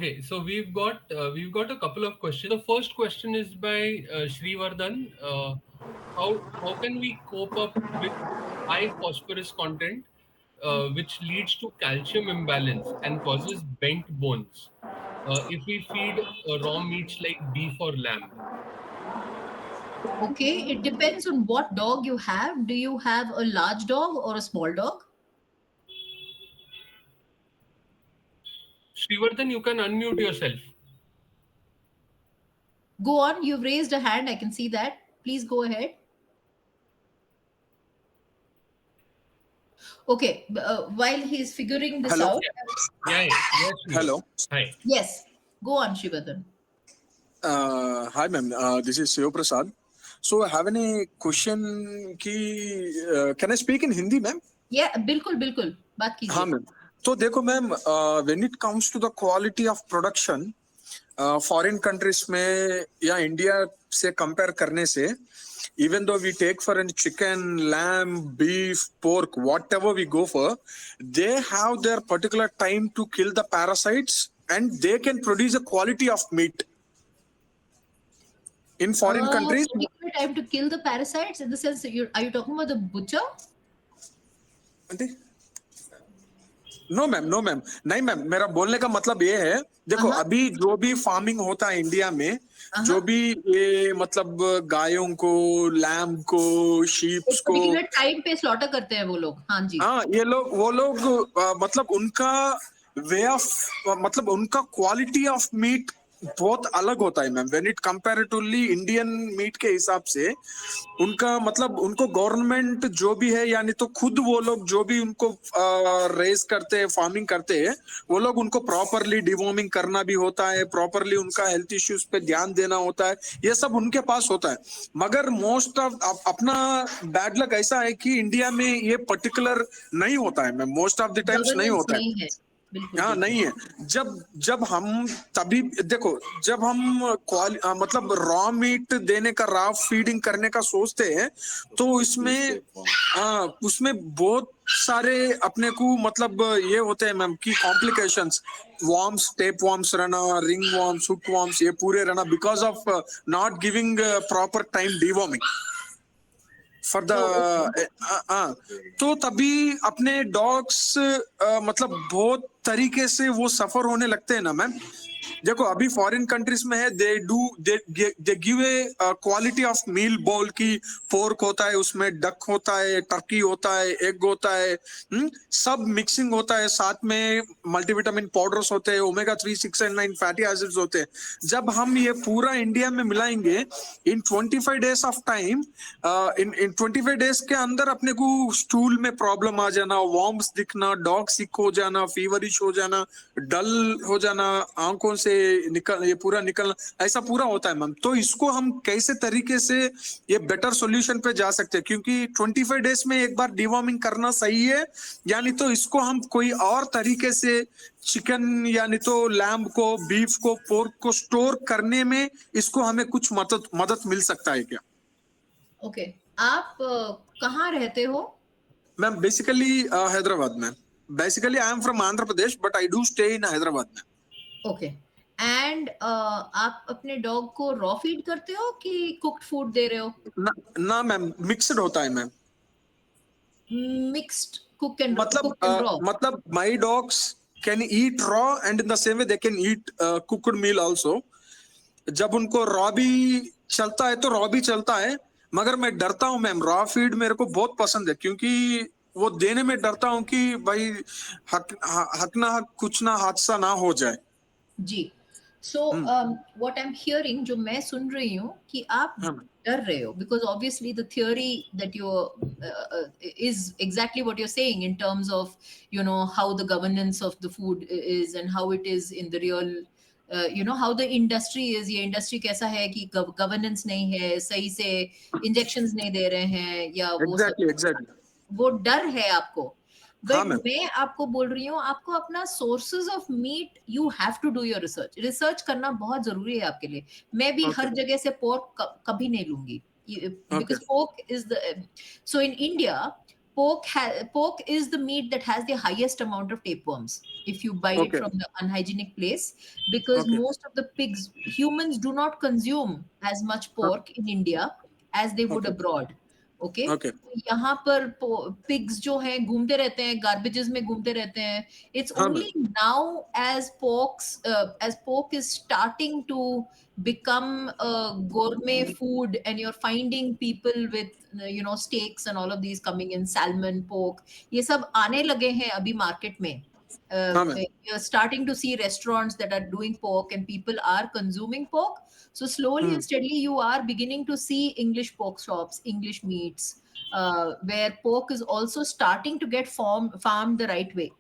Okay, so we've got a couple of questions. The first question is by Srivardhan. How can we cope up with high phosphorus content, which leads to calcium imbalance and causes bent bones, if we feed raw meats like beef or lamb? Okay, it depends on what dog you have. Do you have a large dog or a small dog? Srivardhan, you can unmute yourself. Go on, you've raised a hand. I can see that. Please go ahead. Okay, while he's figuring this Hello. out, Yeah, yeah, yes, Srivardhan. Hello. Hi. yes, go on, Shivardhan. Hi, ma'am. This is Shiv Prasad. So I have any question ki can I speak in Hindi, ma'am? Yeah, बिल्कुल बिल्कुल बात हाँ, कीजिए. ma'am. तो देखो ma'am, when it comes to the quality of production, foreign countries में या India से कंपेयर करने से, even though we take for a chicken, lamb, beef, pork, whatever we go for, they have their particular time to kill the parasites and they can produce a quality of meat. In foreign countries, Particular time to kill the parasites in the sense that are you talking about the butcher? No ma'am, no ma'am, नहीं ma'am, मेरा बोलने का मतलब ये है, देखो अभी जो भी फार्मिंग होता है इंडिया में, जो भी ये मतलब गायों को, लैम्ब को, शीप्स एक को, पर्टिकुलर टाइम पे स्लॉटर करते हैं वो लोग. हाँ जी. हाँ ये लोग, वो लोग मतलब उनका वे ऑफ, मतलब उनका क्वालिटी ऑफ मीट बहुत अलग होता है ma'am, when it comparatively Indian meat के हिसाब से. उनका मतलब उनको गवर्नमेंट जो भी है, यानी तो खुद वो लोग जो भी उनको रेस करते हैं, फार्मिंग करते हैं, वो लोग उनको प्रॉपरली डिवॉर्मिंग करना भी होता है, प्रॉपरली उनका हेल्थ इश्यूज पे ध्यान देना होता है, ये सब उनके पास होता है. मगर मोस्ट ऑफ अपना बैड लक ऐसा है कि इंडिया में ये पर्टिकुलर नहीं होता है ma'am, most of the times नहीं गवर्नेंस होता नहीं है. है. बिल्कुल हाँ बिल्कुल. नहीं है. जब जब हम तभी देखो, जब हम मतलब रॉ मीट देने का, रॉ फीडिंग करने का सोचते हैं, तो इसमें उसमें बहुत सारे अपने को मतलब ये होते हैं मैम की कॉम्प्लिकेशंस. वॉर्म्स, टेप वॉर्म्स रहना, रिंग वॉर्म्स, हुक वॉर्म्स, ये पूरे रहना because of not giving proper time deworming for the. तो तभी अपने डॉग्स मतलब बहुत तरीके से वो सफर होने लगते हैं ना मैम. देखो अभी फॉरेन कंट्रीज में है, they give a quality of meal bowl की. पोर्क होता है, उसमें डक होता है, टर्की होता है, एग होता है, सब मिक्सिंग होता है, साथ में मल्टीविटामिन पाउडर्स होते हैं, ओमेगा 3, 6 एंड 9 फैटी एसिड्स होते हैं. जब हम ये पूरा इंडिया में मिलाएंगे इन 25 days of time, in 25 days के अंदर अपने को स्टूल में प्रॉब्लम आ जाना, वॉर्म्स दिखना, डॉग सिक हो जाना, फीवरिश हो जाना, डल हो जाना, आंखों से निकल, ये पूरा निकलना, ऐसा पूरा होता है मैम. तो इसको हम कैसे तरीके से ये बेटर सॉल्यूशन पे जा सकते हैं, क्योंकि 25 डेज में एक बार डिवॉर्मिंग करना सही है, यानी तो इसको हम कोई और तरीके से चिकन यानी तो लैम्ब को, बीफ को, पोर्क को स्टोर करने में इसको हमें कुछ मदद मिल सकता है क्या? ओके, आप कहाँ रहते हो? मैम बेसिकली हैदराबाद में. Basically I am from Andhra Pradesh but I do stay in Hyderabad में. ओके. एंड आप अपने डॉग को रॉ फीड करते हो कि कुक्ड फूड दे रहे हो? ना मैम, मिक्सड होता है मैम. मिक्स्ड कुक एंड मतलब रॉ. मतलब my dogs can eat raw and in the same way they can eat cooked meal also. जब उनको रॉ भी चलता है तो रॉ भी चलता है, मगर मैं डरता हूँ मैम, रॉ फीड मेरे को बहुत पसंद है, क्योंकि वो देने में डरता हूँ कि भाई हक ना हक कुछ ना हादसा ना हो जाए. जी. So what I am hearing, जो मैं सुन रही हूँ कि आप डर रहे हो, because obviously the theory that you is exactly what you are saying in terms of you know how the governance of the food is and how it is in the real, you know how the industry is. ये industry कैसा है कि governance नहीं है, सही से injections नहीं दे रहे हैं, या वो एग्जैक्टली. वो डर है आपको. हाँ बट मैम. मैं आपको बोल रही हूँ, आपको अपना sources of meat, you have to do your research. Research करना बहुत जरूरी है आपके लिए. मैं भी हर जगह से पोर्क कभी नहीं लूंगी, because pork is the. So in India pork is the meat that has the highest amount of tapeworms if you buy it Okay. from the unhygienic place, because Okay. most of the pigs, humans do not consume as much pork in India as they would Okay. abroad. Okay. Okay. यहाँ पर pigs जो हैं घूमते रहते हैं, garbages में घूमते रहते हैं. It's हाँ ma'am. only now as pork is starting to become a gourmet food, and you're finding people with steaks and all of these coming in, salmon, pork, ये सब आने लगे हैं अभी market में. हाँ ma'am. You're starting to see restaurants that are doing pork and people are consuming pork. So slowly and steadily, you are beginning to see English pork shops, English meats, where pork is also starting to get farmed the right way.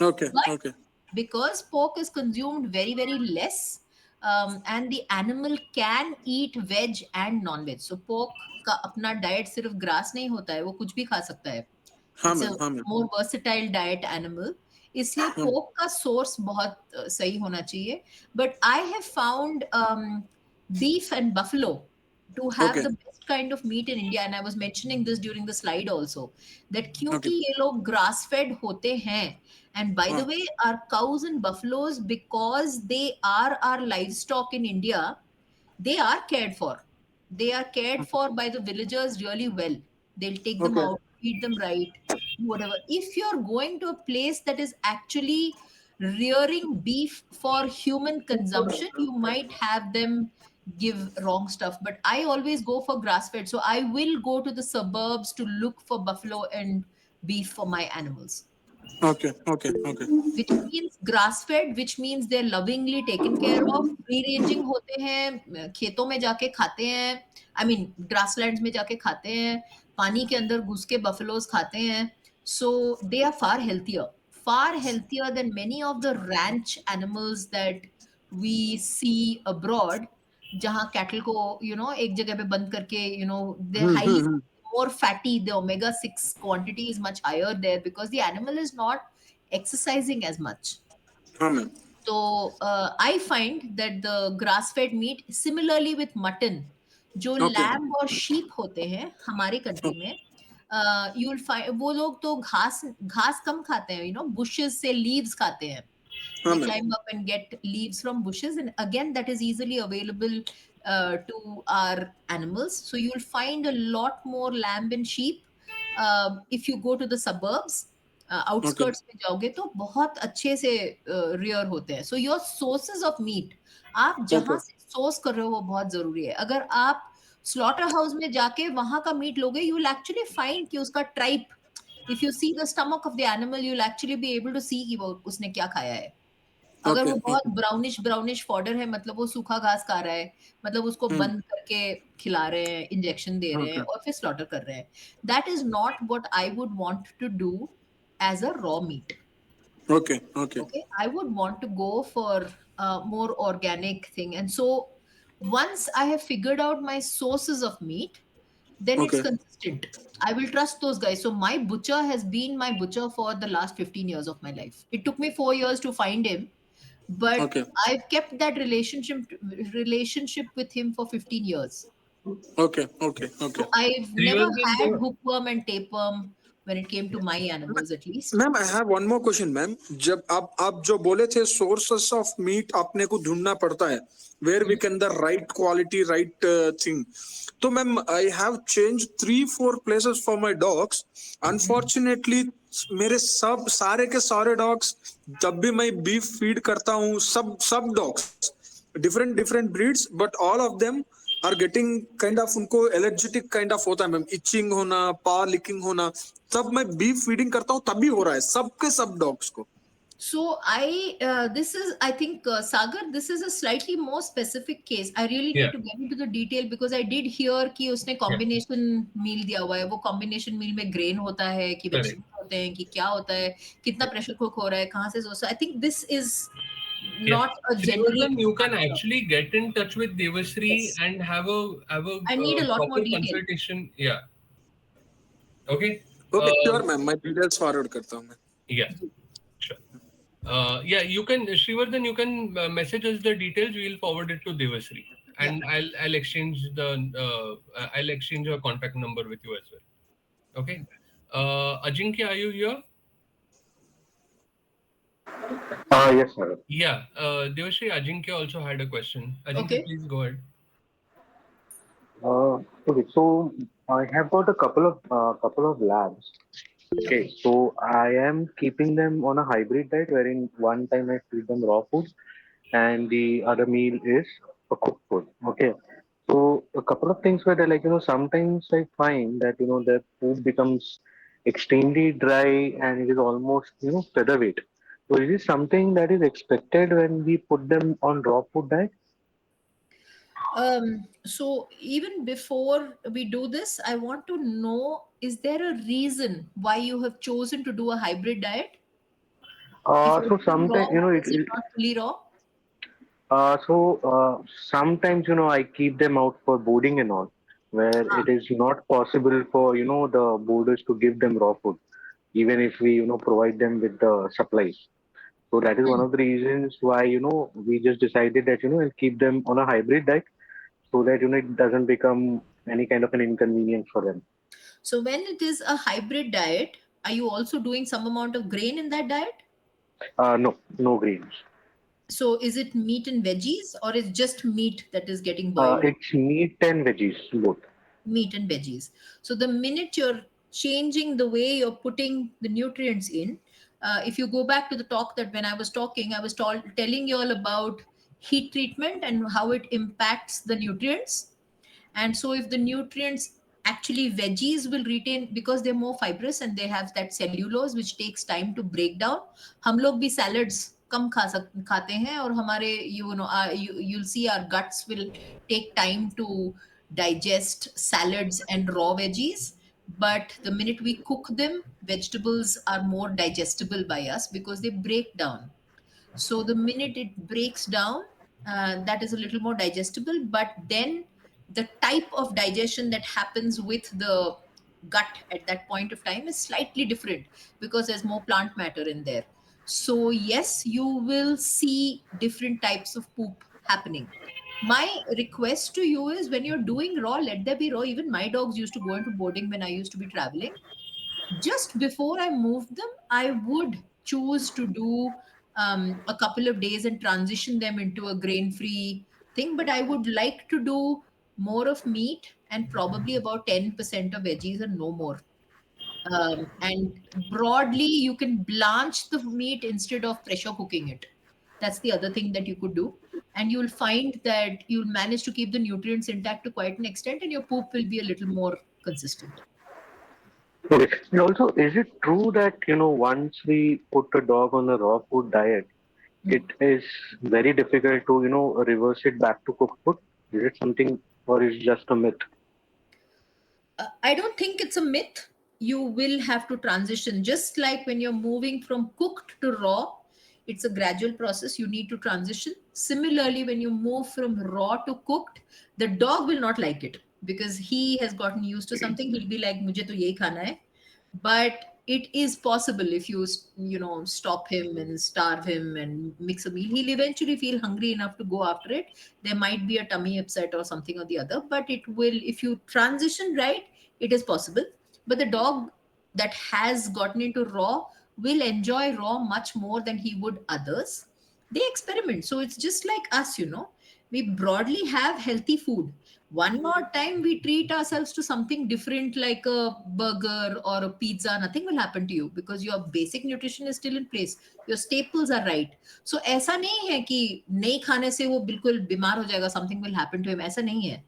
Okay. But Okay. because pork is consumed very, very less, and the animal can eat veg and non-veg. So pork का अपना diet सिर्फ grass नहीं होता है, वो कुछ भी खा सकता है. हाँ It's a मैम. हाँ ma'am. more versatile diet animal. इसलिए pork का source बहुत सही होना चाहिए. But I have found beef and buffalo to have Okay. the best kind of meat in India, and I was mentioning this during the slide also, that Okay. क्योंकि ये लोग grass fed होते हैं, and by the हाँ. way, our cows and buffaloes, because they are our livestock in India, they are cared for. They are cared for by the villagers really well. They'll take them Okay. out, feed them right, whatever. If you're going to a place that is actually rearing beef for human consumption, you might have them give wrong stuff. But I always go for grass fed. So I will go to the suburbs to look for buffalo and beef for my animals, Okay. Okay. Okay. which means grass fed, which means they're lovingly taken care of. Free ranging होते हैं, खेतों में जाके खाते हैं, I mean grasslands में जाके खाते हैं, पानी के अंदर घुस के buffaloes खाते हैं. So they are far healthier than many of the ranch animals that we see abroad, जहाँ cattle को एक जगह पे बंद करके, they're highly more fatty. The omega-6 quantity is much higher there because the animal is not exercising as much. हाँ ma'am. So I find that the grass-fed meat, similarly with mutton, जो Okay. lamb और sheep होते हैं हमारे country में, you will find वो लोग तो घास कम खाते हैं, bushes से leaves खाते हैं. They Amen. climb up and get leaves from bushes, and again, that is easily available to our animals. So you'll find a lot more lamb and sheep. If you go to the suburbs, Okay. outskirts में जाओगे तो बहुत अच्छे से rear होते हैं. So your sources of meat, आप जहाँ Okay. से source कर रहे हो वो बहुत जरूरी है. अगर आप slaughter house में जाके वहाँ का meat लोगे, you will actually find कि उसका tripe, if you see the stomach of the animal, you'll actually be able to see कि वो उसने क्या खाया है. अगर Okay. वो बहुत Okay. ब्राउनिश फॉडर है, मतलब वो सूखा घास खा रहा है, मतलब उसको बंद करके खिला रहे हैं, इंजेक्शन दे रहे हैं Okay. और फिर स्लॉटर कर रहे हैं. That is not what I would want to do as a raw meat. Okay. Okay. Okay, I would want to go for a more organic thing. And so once I have figured out my sources of meat, then it's Okay. consistent. I will trust those guys. So my butcher has been my butcher for the last 15 years of my life. It took me 4 years to find him, but Okay. I've kept that relationship with him for 15 years. Okay. Okay. Okay. So I've never Srivardan, had hookworm and tapeworm when it came to my animals, at least. Ma'am, I have one more question ma'am. जब आप जो बोले थे sources of meat अपने को ढूंढना पड़ता है, where we can the right quality, right thing. तो ma'am, I have change 3-4 places for my dogs. Unfortunately मेरे सब सारे के सारे डॉग्स, जब भी मैं बीफ फीड करता हूँ, सब dogs different different breeds, but all of them are getting kind of, उनको एलर्जेटिक काइंड ऑफ होता है मैम, इचिंग होना, पा लिकिंग होना. तब मैं बीफ फीडिंग करता हूँ तभी हो रहा है सबके सब डॉग्स को. So this is, I think, Sagar, this is a slightly more specific case. I really need yeah, to get into the detail because I did hear कि उसने yeah, combination meal दिया हुआ है. वो combination meal में grain होता है कि correct. vegetable होते हैं कि क्या होता है, कितना pressure cook हो रहा है, कहाँ से. So I think this is Yeah. not a Srivardan, you can answer. actually get in touch with Devisri Yes. and have a I need a lot more proper detail. consultation. Yeah. Okay. Okay, sure ma'am, मैं details forward करता हूँ मैं. Yeah. Sure. Yeah, you can, Srivardan, you can message us the details. We will forward it to Devisri, and I'll exchange the I'll exchange your contact number with you as well. Okay. Ajinkya, are you here? Yes, sir. Yeah, Devashri, Ajinkya also had a question. Ajinkya, Okay. please go ahead. Okay, so I have got a couple of labs. Okay, Okay. so I am keeping them on a hybrid diet, wherein one time I feed them raw food, and the other meal is a cooked food. Okay, so a couple of things where they're like, sometimes I find that their food becomes extremely dry and it is almost featherweight. So is this something that is expected when we put them on raw food diet? So even before we do this, I want to know, is there a reason why you have chosen to do a hybrid diet? If you're So doing raw, sometimes why is it not fully raw? sometimes I keep them out for boarding and all, where Ah, it is not possible for the boarders to give them raw food, even if we provide them with the supplies. So that is one hmm. of the reasons why we just decided that we'll keep them on a hybrid diet so that it doesn't become any kind of an inconvenience for them. So when it is a hybrid diet, are you also doing some amount of grain in that diet? No, no greens. So is it meat and veggies, or is just meat that is getting boiled? It's meat and veggies both. Meat and veggies. So the minute you're changing the way you're putting the nutrients in, if you go back to the talk that when I was talking, I was telling you all about heat treatment and how it impacts the nutrients. And so if the nutrients, actually veggies will retain because they're more fibrous and they have that cellulose which takes time to break down. हम लोग भी salads कम खाते हैं और हमारे you'll see our guts will take time to digest salads and raw veggies. But the minute we cook them, vegetables are more digestible by us because they break down. So the minute it breaks down, that is a little more digestible. But then the type of digestion that happens with the gut at that point of time is slightly different because there's more plant matter in there. So yes, you will see different types of poop happening. My request to you is, when you're doing raw, let there be raw. Even my dogs used to go into boarding when I used to be traveling. Just before I moved them, I would choose to do a couple of days and transition them into a grain free thing. But I would like to do more of meat and probably about 10% of veggies and no more. And broadly, you can blanch the meat instead of pressure cooking it. That's the other thing that you could do. And you'll find that you'll manage to keep the nutrients intact to quite an extent, and your poop will be a little more consistent. Okay. And also, is it true that once we put a dog on a raw food diet, it Hmm. is very difficult to reverse it back to cooked food? Is it something, or is it just a myth? I don't think it's a myth. You will have to transition, just like when you're moving from cooked to raw. It's a gradual process. You need to transition. Similarly, when you move from raw to cooked, the dog will not like it because he has gotten used to something. He'll be like, "Mujhe to yehi khana hai." But it is possible, if you stop him and starve him and mix a meal, he'll eventually feel hungry enough to go after it. There might be a tummy upset or something or the other, but it will, if you transition right, it is possible. But the dog that has gotten into raw will enjoy raw much more than he would others. They experiment. So it's just like us. We broadly have healthy food. One more time we treat ourselves to something different like a burger or a pizza, nothing will happen to you because your basic nutrition is still in place. Your staples are right. So ऐसा नहीं है कि नहीं खाने से वो बिल्कुल बीमार हो जाएगा, something will happen to him, ऐसा नहीं है.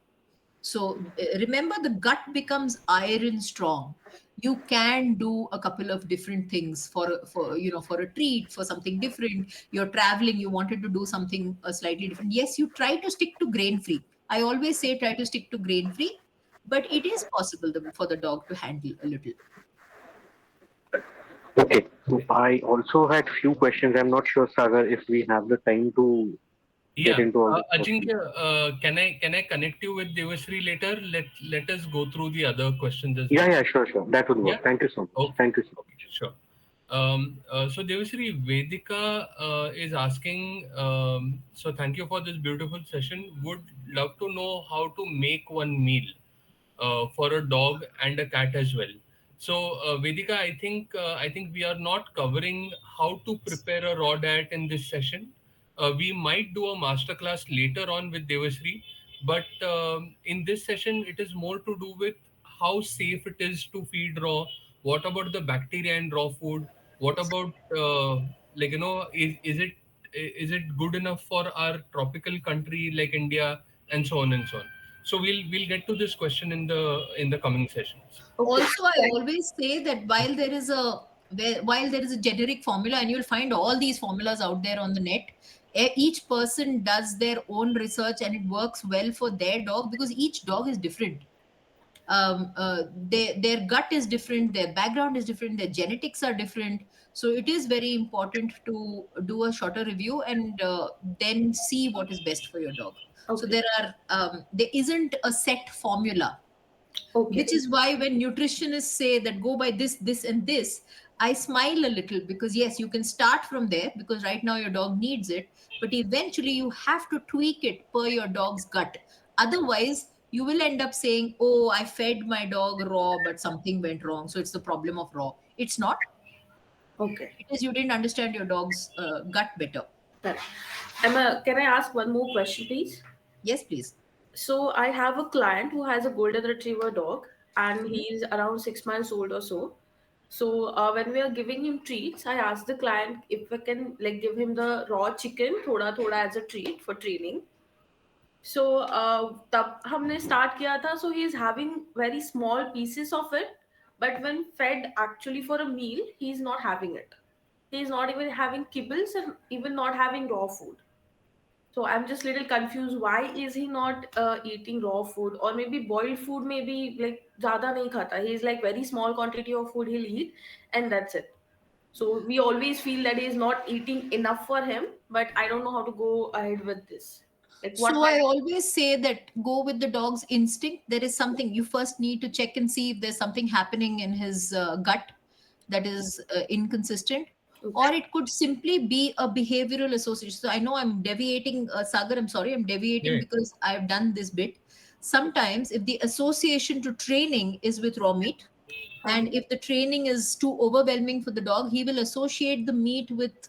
So remember, the gut becomes iron strong. You can do a couple of different things for a treat, for something different. You're traveling, you wanted to do something slightly different. Yes, you try to stick to grain free. I always say try to stick to grain free, but it is possible for the dog to handle a little. Okay. So I also had few questions. I'm not sure, Sagar, if we have the time to get Yeah, into all these questions. Ajinkya, can I connect you with Devasri later? Let us go through the other questions as Yeah, well. yeah, sure, sure. That would Yeah. work. Thank you so much. Okay. Thank you so Okay. Sure. So Devasri, Vedika is asking. So thank you for this beautiful session. Would love to know how to make one meal for a dog and a cat as well. So, Vedika, I think we are not covering how to prepare a raw diet in this session. We might do a masterclass later on with Devasri, but in this session, it is more to do with how safe it is to feed raw. What about the bacteria in raw food? What about is it good enough for our tropical country like India, and so on and so on. So we'll get to this question in the coming sessions. Also, Okay. I always say that while there is a generic formula, and you'll find all these formulas out there on the net, each person does their own research and it works well for their dog because each dog is different. Their gut is different, their background is different, their genetics are different. So it is very important to do a shorter review and then see what is best for your dog. So Okay. there isn't a set formula, Okay. which is why when nutritionists say that go by this and this, I smile a little because yes, you can start from there because right now your dog needs it, but eventually you have to tweak it per your dog's gut. Otherwise you will end up saying, oh, I fed my dog raw but something went wrong, so it's the problem of raw. It's not. Okay. It is you didn't understand your dog's gut better. Correct. Emma, can I ask one more question, please? Yes, please. So I have a client who has a golden retriever dog, and Mhm. he's around 6 months old or so. So when we are giving him treats, I asked the client if we can like give him the raw chicken, thoda thoda as a treat for training. So तब हमने start किया था. So he is having very small pieces of it, but when fed actually for a meal, he is not having it. He is not even having kibbles and even not having raw food. So I'm just little confused. Why is he not eating raw food or maybe boiled food? Maybe like ज़्यादा नहीं खाता. He is like very small quantity of food he'll eat, and that's it. So we always feel that he is not eating enough for him, but I don't know how to go ahead with this. Like what? So I always say that go with the dog's instinct. There is something you first need to check and see if there's something happening in his gut that is inconsistent, or Okay. it could simply be a behavioral association. So I know I'm deviating, Sagar. I'm sorry, I'm deviating Yeah. because I've done this bit. Sometimes, if the association to training is with raw meat, and Uh-huh. if the training is too overwhelming for the dog, he will associate the meat with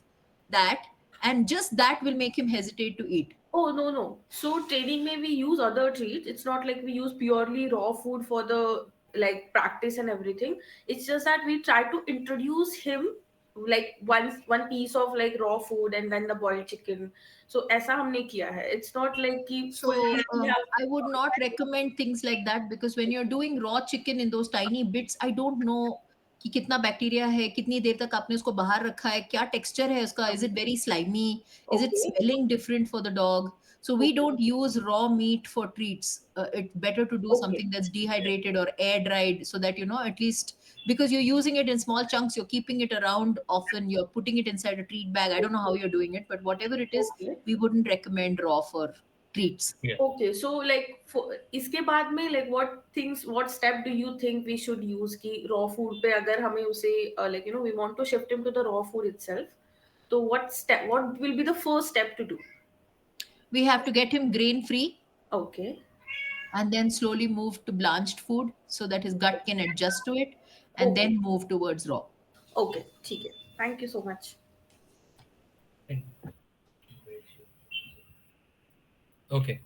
that, and just that will make him hesitate to eat. Oh, no, no. So training may we use other treats. It's not like we use purely raw food for the like practice and everything. It's just that we try to introduce him like one piece of like raw food and then the boiled chicken. So ऐसा हमने किया है. It's not like कि fully So we have. I would not recommend things like that because when you're doing raw chicken in those tiny bits, I don't know कि कितना bacteria है, कितनी देर तक आपने उसको बाहर रखा है, क्या टेक्सचर है उसका, is it very slimy, is it Okay. smelling different for the dog? So we Okay. don't use raw meat for treats. It's better to do Okay. something that's dehydrated or air dried so that at least because you're using it in small chunks, you're keeping it around often, you're putting it inside a treat bag. I don't know how you're doing it, but whatever it is, Okay. we wouldn't recommend raw for treats. Yeah. Okay, so like for इसके बाद में like what step do you think we should use कि raw food पे अगर हमें उसे like we want to shift him to the raw food itself. So what will be the first step to do? We have to get him grain free Okay. and then slowly move to blanched food so that his gut can adjust to it and Okay. then move towards raw. Okay. ठीक है. Thank you so much. Okay.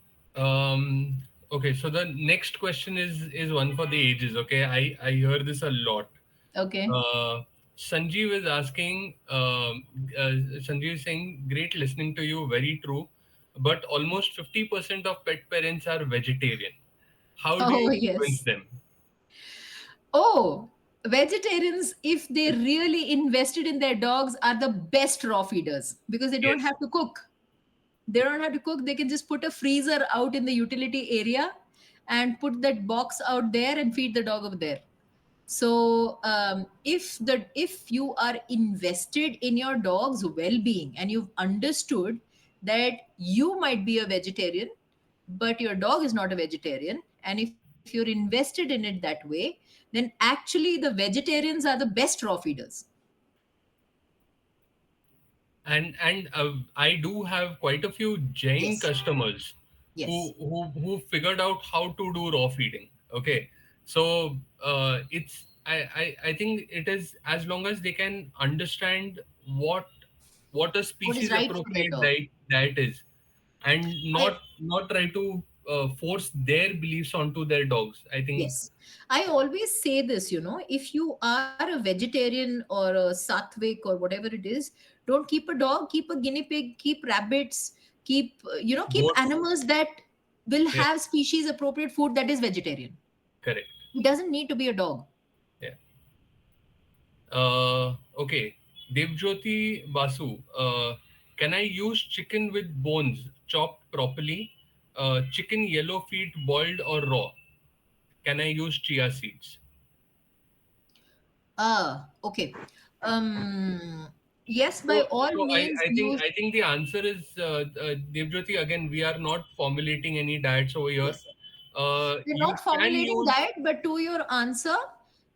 Okay. So the next question is one for the ages. Okay. I hear this a lot. Okay. Uh, Sanjeev is asking. Sanjeev is saying, "Great listening to you. Very true. But almost 50% of pet parents are vegetarian. How do Oh, you convince yes. them?" Oh, vegetarians, if they really invested in their dogs, are the best raw feeders because they don't Yes. have to cook. They don't have to cook. They can just put a freezer out in the utility area and put that box out there and feed the dog over there. So if you are invested in your dog's well-being and you've understood that you might be a vegetarian but your dog is not a vegetarian, and if you're invested in it that way, then actually the vegetarians are the best raw feeders. And I do have quite a few Jain Yes. customers Yes. who figured out how to do raw feeding. Okay, so it's I think it is, as long as they can understand what what a What is species right for their appropriate dog? diet is, and I not try to force their beliefs onto their dogs. I think. Yes. I always say this, if you are a vegetarian or a sattvic or whatever it is, don't keep a dog, keep a guinea pig, keep rabbits, keep Goats. animals that will Yeah, have species appropriate food that is vegetarian. correct. It doesn't need to be a dog. Yeah. Okay. Devjyoti Basu, can I use chicken with bones chopped properly? Chicken yellow feet boiled or raw? Can I use chia seeds? Okay. Yes, by So, all so means use. I think the answer is Devjyoti. Again, we are not formulating any diets over here. Yes. You're You not can formulating use. diet, but to your answer,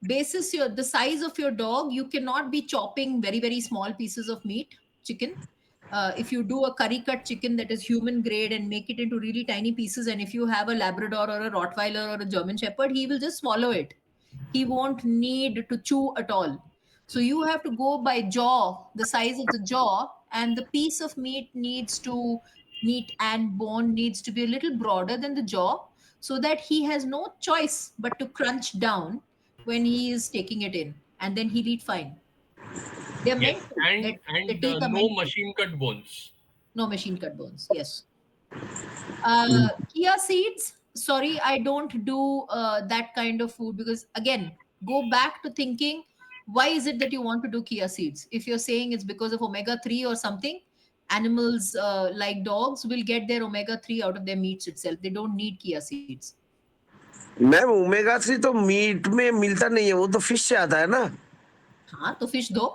basis your the size of your dog, you cannot be chopping very, very small pieces of meat, chicken. If you do a curry cut chicken that is human grade and make it into really tiny pieces, and if you have a Labrador or a Rottweiler or a German Shepherd, he will just swallow it. He won't need to chew at all. So you have to go by jaw, the size of the jaw, and the piece of meat and bone needs to be a little broader than the jaw, so that he has no choice but to crunch down when he is taking it in, and then he'll eat fine. They're Yes, meant to. Their and teeth are no meant to. machine cut bones. No machine cut bones. Yes. Chia seeds. Sorry, I don't do that kind of food because, again, go back to thinking, why is it that you want to do chia seeds? If you're saying it's because of omega 3 or something, animals like dogs will get their omega 3 out of their meats itself. They don't need chia seeds. Ma'am omega 3 तो meet में मिलता नहीं है, वो तो fish से आता है ना। हाँ, तो फिश दो,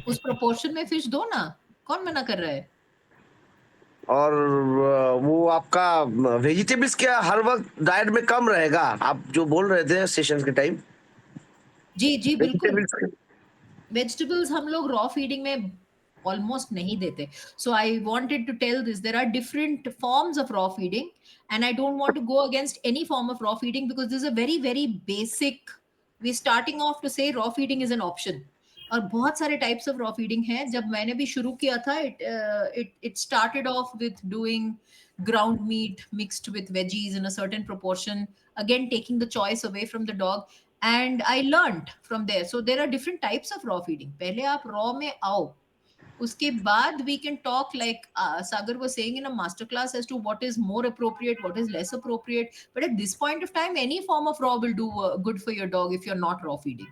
उस प्रोपोर्शन में फिश दो ना, कौन मना कर रहा है? और वो आपका वेजिटेबल्स क्या हर वक्त डाइट में कम रहेगा, आप जो बोल रहे थे सेशन के टाइम। जी जी बिल्कुल। वेजिटेबल्स वेजिटेबल्स हम लोग रॉ फीडिंग में ऑलमोस्ट नहीं देते. So I wanted to tell this, there are different forms of raw feeding, and I don't want to go against any form of raw feeding because this is a very very basic. We starting off to say raw feeding is an option. और बहुत सारे types of raw feeding है. जब मैंने भी शुरू किया था, it started off with doing ground meat mixed with veggies in a certain proportion, again taking the choice away from the dog, and I learned from there. So there are different types of raw feeding. पहले आप raw में आओ, उसके बाद we can talk like Sagar was saying in a master class as to what is more appropriate, what is less appropriate. But at this point of time, any form of raw will do good for your dog if you're not raw feeding.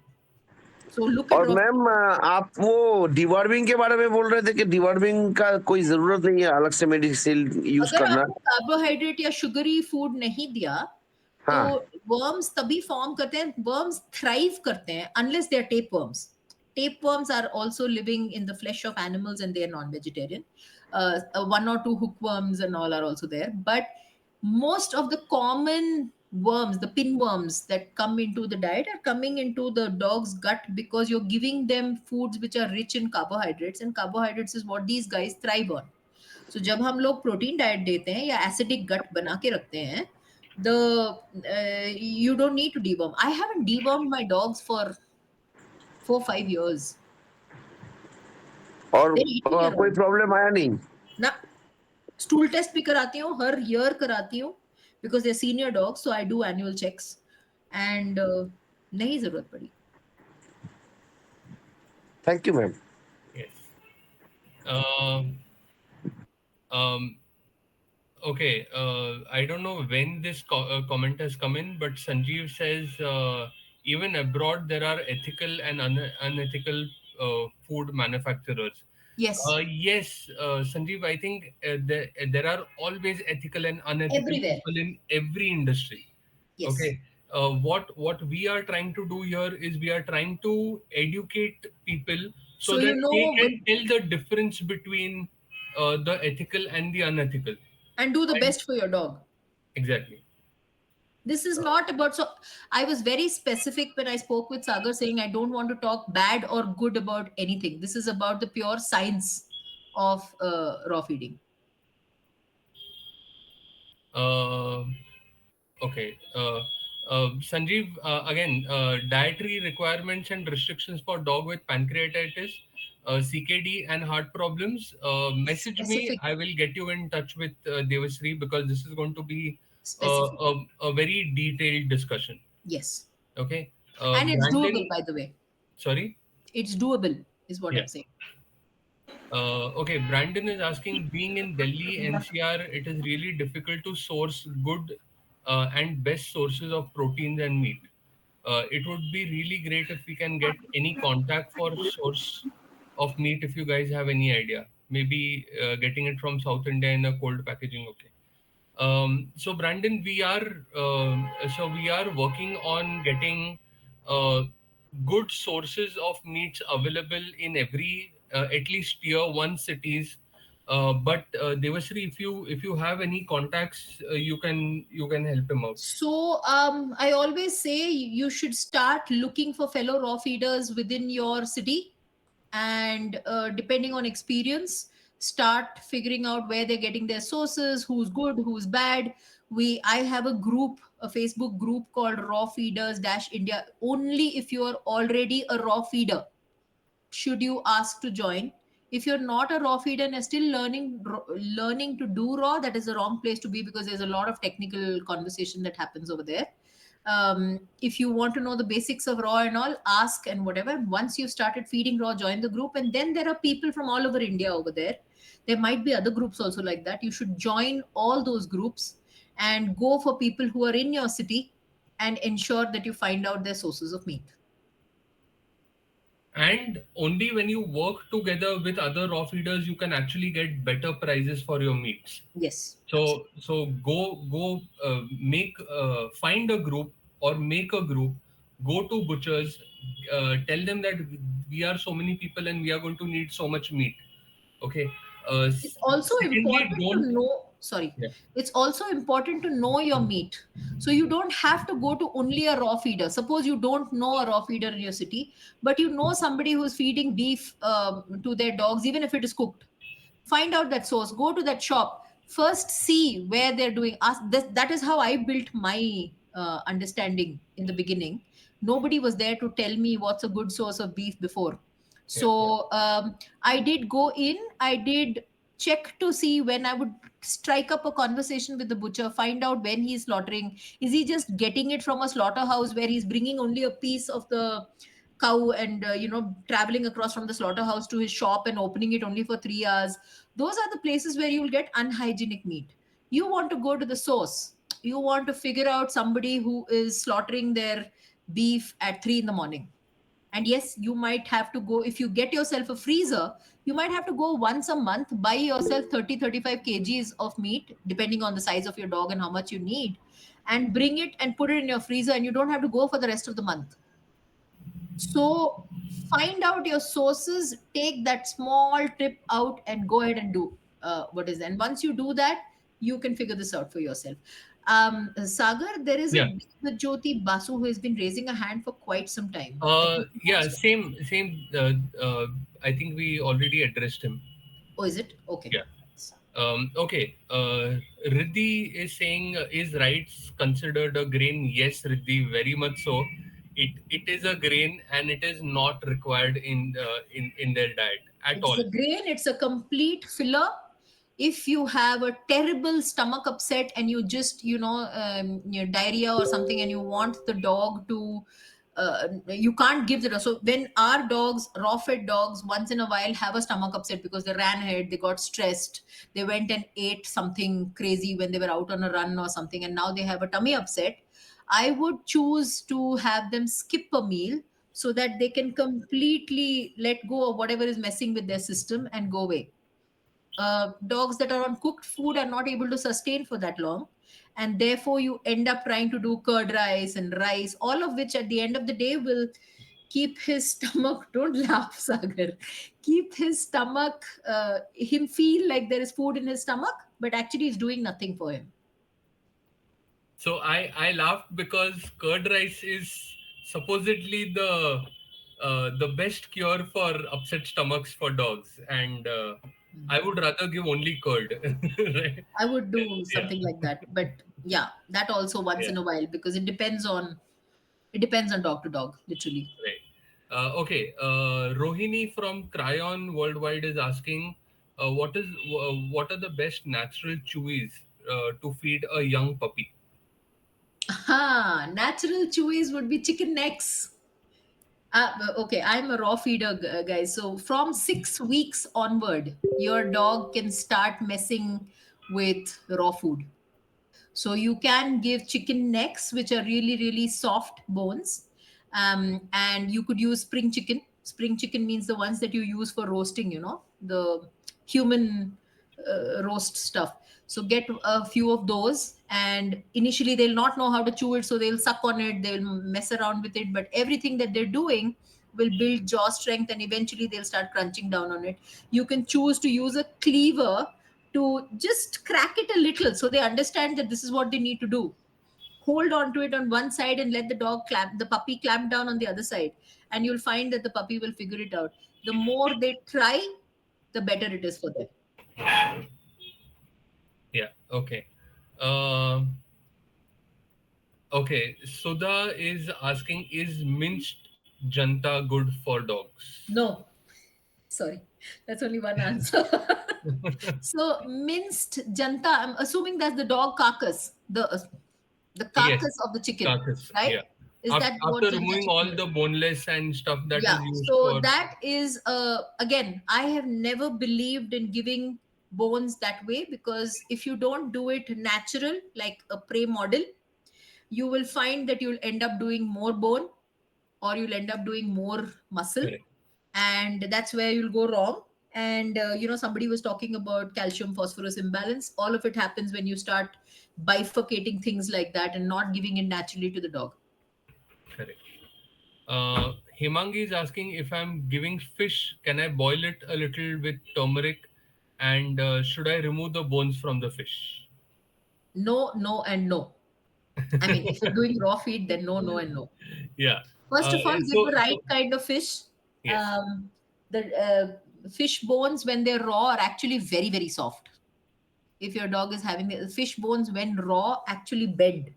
So look at और raw. Ma'am आप वो deworming के बारे में बोल रहे थे कि डिवर्मिंग का कोई जरूरत नहीं है अलग से मेडिसिन यूज अगर करना। आपने कार्बोहाइड्रेट या शुगरी फूड नहीं दिया, तो हाँ, वर्म्स तभी फॉर्म करते हैं, वर्म्स थ्राइव करते हैं unless they are tape worms. Tapeworms are also living in the flesh of animals and they are non-vegetarian. One or two hookworms and all are also there. But most of the common worms, the pinworms that come into the diet, are coming into the dog's gut because you're giving them foods which are rich in carbohydrates, and carbohydrates is what these guys thrive on. So जब हम लोग protein diet देते हैं या acidic गट बना के रखते हैं, the you don't need to deworm. I haven't dewormed my dogs for 4 5 years. और They're 18 year कोई old. प्रॉब्लम आया नहीं। ना स्टूल टेस्ट भी कराती हूँ, हर ईयर कराती हूँ, because they senior dogs, so I do annual checks, and नहीं जरूरत पड़ी. Thank you ma'am. Yes. Um, okay. I don't know when this comment has come in, but Sanjeev says even abroad there are ethical and unethical food manufacturers. Yes, Yes, Sanjeev, I think there are always ethical and unethical everywhere. people in every industry. Yes. Okay. What we are trying to do here is we are trying to educate people so So you that they know can tell the difference between the ethical and the unethical. and do the And best for your dog. exactly. This is not about. So I was very specific when I spoke with Sagar, saying I don't want to talk bad or good about anything. This is about the pure science of raw feeding. Uh, okay. Sanjeev, again, dietary requirements and restrictions for dog with pancreatitis, CKD, and heart problems. Message me. Specific, I will get you in touch with Devisri, because this is going to be specific. a very detailed discussion. Yes. Okay. And it's doable, Brandon, by the way. sorry. It's doable, is what Yeah. I'm saying. Okay, Brandon is asking, being in Delhi NCR, it is really difficult to source good and best sources of proteins and meat. It would be really great if we can get any contact for source of meat, if you guys have any idea. Maybe getting it from South India in a cold packaging, okay. So Brandon, we are working on getting uh, good sources of meats available in every at least tier one cities. But Devasri, if you have any contacts, you can help him out. So I always say you should start looking for fellow raw feeders within your city, and depending on experience, start figuring out where they're getting their sources, who's good, who's bad. I have a group, a Facebook group called Raw Feeders Dash India. Only if you are already a raw feeder should you ask to join. If you're not a raw feeder and are still learning to do raw, that is the wrong place to be, because there's a lot of technical conversation that happens over there. If you want to know the basics of raw and all, ask and whatever. Once you've started feeding raw, join the group. And then there are people from all over India over there. There might be other groups also like that. You should join all those groups and go for people who are in your city, and ensure that you find out their sources of meat. And only when you work together with other raw feeders, you can actually get better prices for your meats. Yes, So go make find a group or make a group. Go to butchers. Tell them that we are so many people and we are going to need so much meat. Okay. it's also Secondly, important to don't. know, sorry, Yeah. it's also important to know your meat. So you don't have to go to only a raw feeder. Suppose you don't know a raw feeder in your city, but you know somebody who's feeding beef to their dogs, even if it is cooked. Find out that source, go to that shop first, see where they're doing. Ask, that is how I built my understanding in the beginning. Nobody was there to tell me what's a good source of beef before. Yeah. So I did go in, I did check to see. When I would strike up a conversation with the butcher, find out when he's slaughtering. Is he just getting it from a slaughterhouse where he's bringing only a piece of the cow, and traveling across from the slaughterhouse to his shop and opening it only for 3 hours? Those are the places where you will get unhygienic meat. You want to go to the source. You want to figure out somebody who is slaughtering their beef at 3 in the morning. And yes, you might have to go, if you get yourself a freezer, you might have to go once a month, buy yourself 30-35 kgs of meat, depending on the size of your dog and how much you need, and bring it and put it in your freezer, and you don't have to go for the rest of the month. So find out your sources, take that small trip out and go ahead and do what is. And once you do that, you can figure this out for yourself. Sagar, there is a Yeah. Jyoti Basu who has been raising a hand for quite some time. I think he Yeah. wants to. Same. I think we already addressed him. Oh, is it? Okay. Yeah. Okay. Riddhi is saying, is rice considered a grain? Yes, Riddhi, very much so. It is a grain and it is not required in their diet at It's all. a grain, it's a complete filler. If you have a terrible stomach upset and you just, your diarrhea or something, and you want the dog to, you can't give the. So when our dogs, raw fed dogs, once in a while have a stomach upset because they ran ahead, they got stressed, they went and ate something crazy when they were out on a run or something, and now they have a tummy upset, I would choose to have them skip a meal so that they can completely let go of whatever is messing with their system and go away. Dogs that are on cooked food are not able to sustain for that long. And therefore, you end up trying to do curd rice and rice, all of which at the end of the day will keep his stomach, don't laugh, Sagar, keep his stomach, him feel like there is food in his stomach, but actually it's doing nothing for him. So I laughed because curd rice is supposedly the best cure for upset stomachs for dogs, and I would rather give only curd. Right? I would do Yeah. something like that. But Yeah, that also once Yeah, in a while, because it depends on dog to dog, literally. right. Okay, Rohini from Cryon Worldwide is asking, what are the best natural chewies to feed a young puppy? Natural chewies would be chicken necks. Okay, I'm a raw feeder, guys. So from 6 weeks onward, your dog can start messing with raw food. So you can give chicken necks, which are really, really soft bones. And you could use spring chicken. Spring chicken means the ones that you use for roasting, the human roast stuff. So get a few of those. And initially, they'll not know how to chew it. So they'll suck on it, they'll mess around with it. But everything that they're doing will build jaw strength, and eventually they'll start crunching down on it. You can choose to use a cleaver to just crack it a little so they understand that this is what they need to do. Hold on to it on one side and let the puppy clamp down on the other side, and you'll find that the puppy will figure it out. The more they try, the better it is for them. Yeah. Okay. Um okay. Sudha is asking, is minced janta good for dogs? No, sorry, that's only one answer. So minced janta, I'm assuming that's the dog carcass, the Yes, carcass of the chicken, carcass. right? Yeah. Is that what After janta removing chicken all is? the boneless and stuff that Yeah, is used so for. that is again, I have never believed in giving bones that way, because if you don't do it natural like a prey model, you will find that you'll end up doing more bone, or you'll end up doing more muscle, Correct. and that's where you'll go wrong. And somebody was talking about calcium phosphorus imbalance. All of it happens when you start bifurcating things like that and not giving it naturally to the dog. Correct. Himangi is asking, if I'm giving fish, can I boil it a little with turmeric, and should I remove the bones from the fish? No, no, and no. I mean, if you're doing raw feed, then no, no, and no. Yeah. First of all, give the right So kind of fish. yes, The fish bones, when they're raw, are actually very, very soft. If your dog is having the fish bones, when raw, actually bend.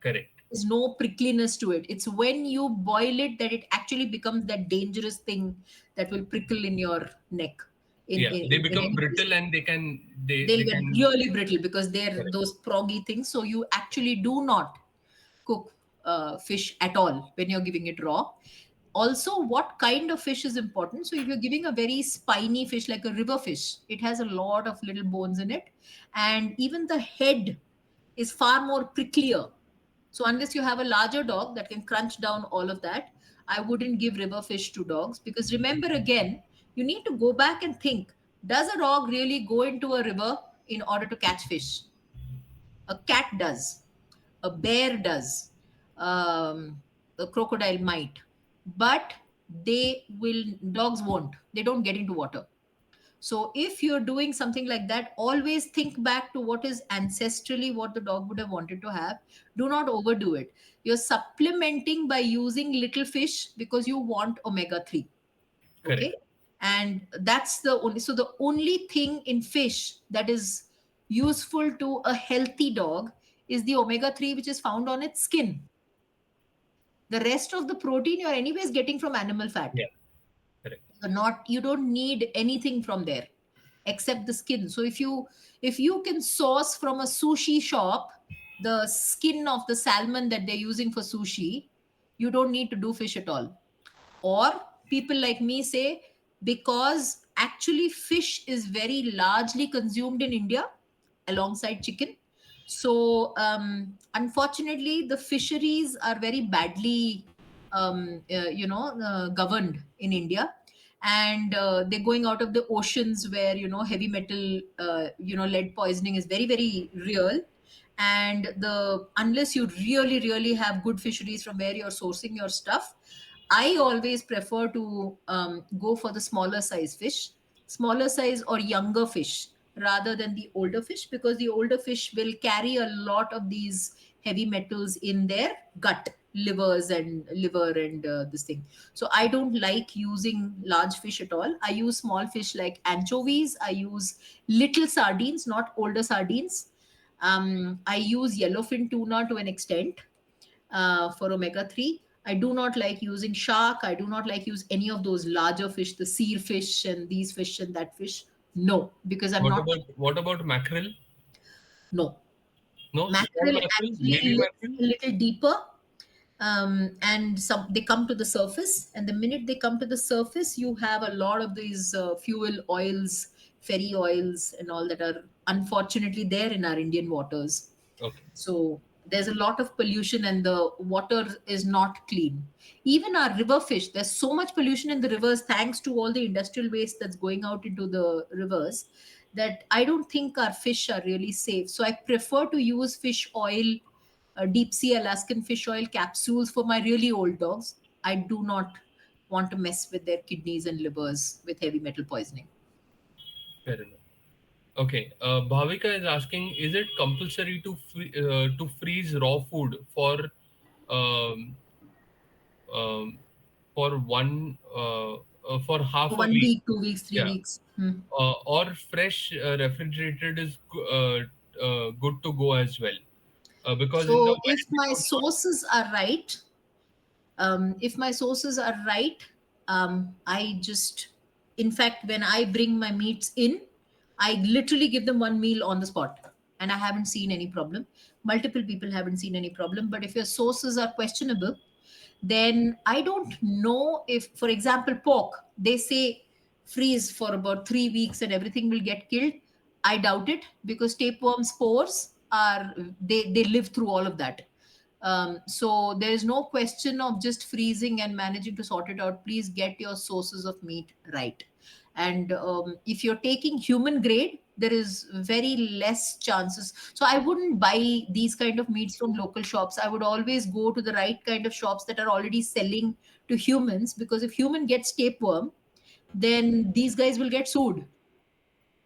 correct. There's no prickliness to it. It's when you boil it that it actually becomes that dangerous thing that will prickle in your neck. In, Yeah, in, they in become anybody's brittle neck. and they They'll get can. really brittle because they're Correct. those proggy things. So you actually do not cook fish at all when you're giving it raw. Also, what kind of fish is important. So if you're giving a very spiny fish like a river fish, it has a lot of little bones in it, and even the head is far more pricklier. So unless you have a larger dog that can crunch down all of that, I wouldn't give river fish to dogs, because remember, again, you need to go back and think, does a dog really go into a river in order to catch fish? A cat does, a bear does, a crocodile might, but dogs won't. They don't get into water. So if you're doing something like that, always think back to what is ancestrally what the dog would have wanted to have. Do not overdo it. You're supplementing by using little fish because you want omega 3. Okay. Correct. And that's the only thing in fish that is useful to a healthy dog is the omega 3, which is found on its skin. The rest of the protein you're anyways getting from animal fat. Yeah. Correct. You don't need anything from there except the skin. So if you can source from a sushi shop the skin of the salmon that they're using for sushi, you don't need to do fish at all. Or people like me say, because actually fish is very largely consumed in India alongside chicken. So unfortunately, the fisheries are very badly governed in India, and they're going out of the oceans where heavy metal, lead poisoning is very, very real. And the unless you really, really have good fisheries from where you're sourcing your stuff, I always prefer to go for the smaller size fish, smaller size or younger fish rather than the older fish, because the older fish will carry a lot of these heavy metals in their gut, liver and this thing. So I don't like using large fish at all. I use small fish like anchovies. I use little sardines, not older sardines. I use yellowfin tuna to an extent for omega-3. I do not like using shark. I do not like use any of those larger fish, the seal fish and these fish and that fish. No, because I'm not. What about mackerel? No, No, small mackerel mackerel, actually baby lives mackerel. a little deeper, and some they come to the surface, and the minute they come to the surface, you have a lot of these fuel oils, ferry oils, and all that are unfortunately there in our Indian waters. Okay, So there's a lot of pollution, and the water is not clean. Even our river fish, there's so much pollution in the rivers thanks to all the industrial waste that's going out into the rivers, that I don't think our fish are really safe. So I prefer to use fish oil, deep sea Alaskan fish oil capsules for my really old dogs. I do not want to mess with their kidneys and livers with heavy metal poisoning. fair enough. Okay, Bhavika is asking: is it compulsory to freeze raw food um, um, for for half a One week? week, 2 weeks, three Yeah, weeks. Hmm. or fresh refrigerated is good to go as well. Because in the So when episode one, if my sources are right, I just, in fact, when I bring my meats in, I literally give them one meal on the spot, and I haven't seen any problem. Multiple people haven't seen any problem. But if your sources are questionable, then I don't know if, for example, pork, they say freeze for about 3 weeks and everything will get killed. I doubt it, because tapeworm spores are, they live through all of that. So there is no question of just freezing and managing to sort it out. Please get your sources of meat right. And if you're taking human grade, there is very less chances. So I wouldn't buy these kind of meats from local shops. I would always go to the right kind of shops that are already selling to humans, because if human gets tapeworm, then these guys will get sued.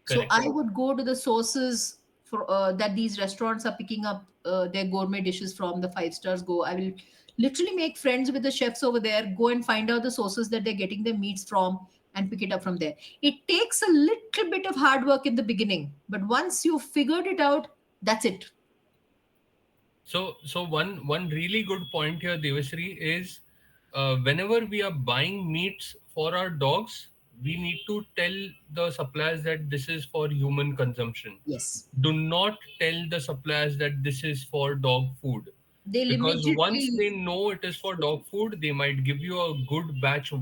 So correct. I would go to the sources for that these restaurants are picking up their gourmet dishes from. The five stars go. I will literally make friends with the chefs over there. Go and find out the sources that they're getting their meats from and pick it up from there. It takes a little bit of hard work in the beginning, but once you've figured it out, that's it. So one really good point here, Devasri, is whenever we are buying meats for our dogs, we need to tell the suppliers that this is for human consumption. Yes, Do not tell the suppliers that this is for dog food, they'll because once immediately they know it is for dog food, they might give you a good batch,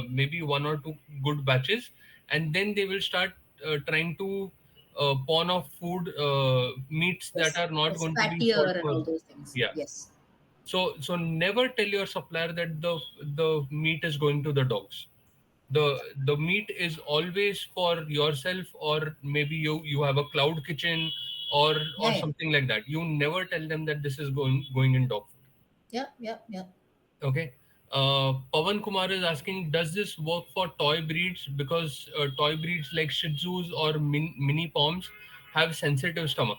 maybe one or two good batches, and then they will start trying to pawn off food meats that yes, are not yes, going to be for, fattier and all those things. yeah. Yes, So never tell your supplier that the meat is going to the dogs. The meat is always for yourself, or maybe you have a cloud kitchen, or yeah, yeah, something like that. You never tell them that this is going in dog food. yeah, yeah, yeah. Okay. Pavan Kumar is asking, does this work for toy breeds? Because toy breeds like Shih Tzus or mini Poms have sensitive stomach.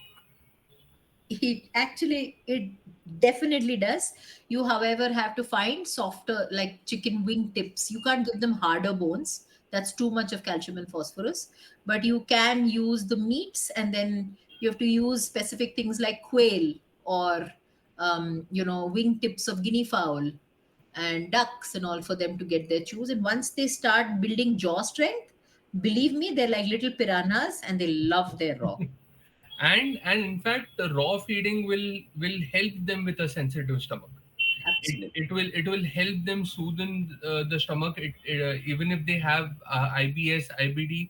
It definitely does. You, however, have to find softer, like chicken wing tips. You can't give them harder bones. That's too much of calcium and phosphorus. But you can use the meats, and then you have to use specific things like quail, or wing tips of guinea fowl and ducks and all, for them to get their chews. And once they start building jaw strength, believe me, they're like little piranhas, and they love their raw. And in fact, the raw feeding will help them with a sensitive stomach. Absolutely. It will help them soothe the stomach. Even if they have IBS, IBD,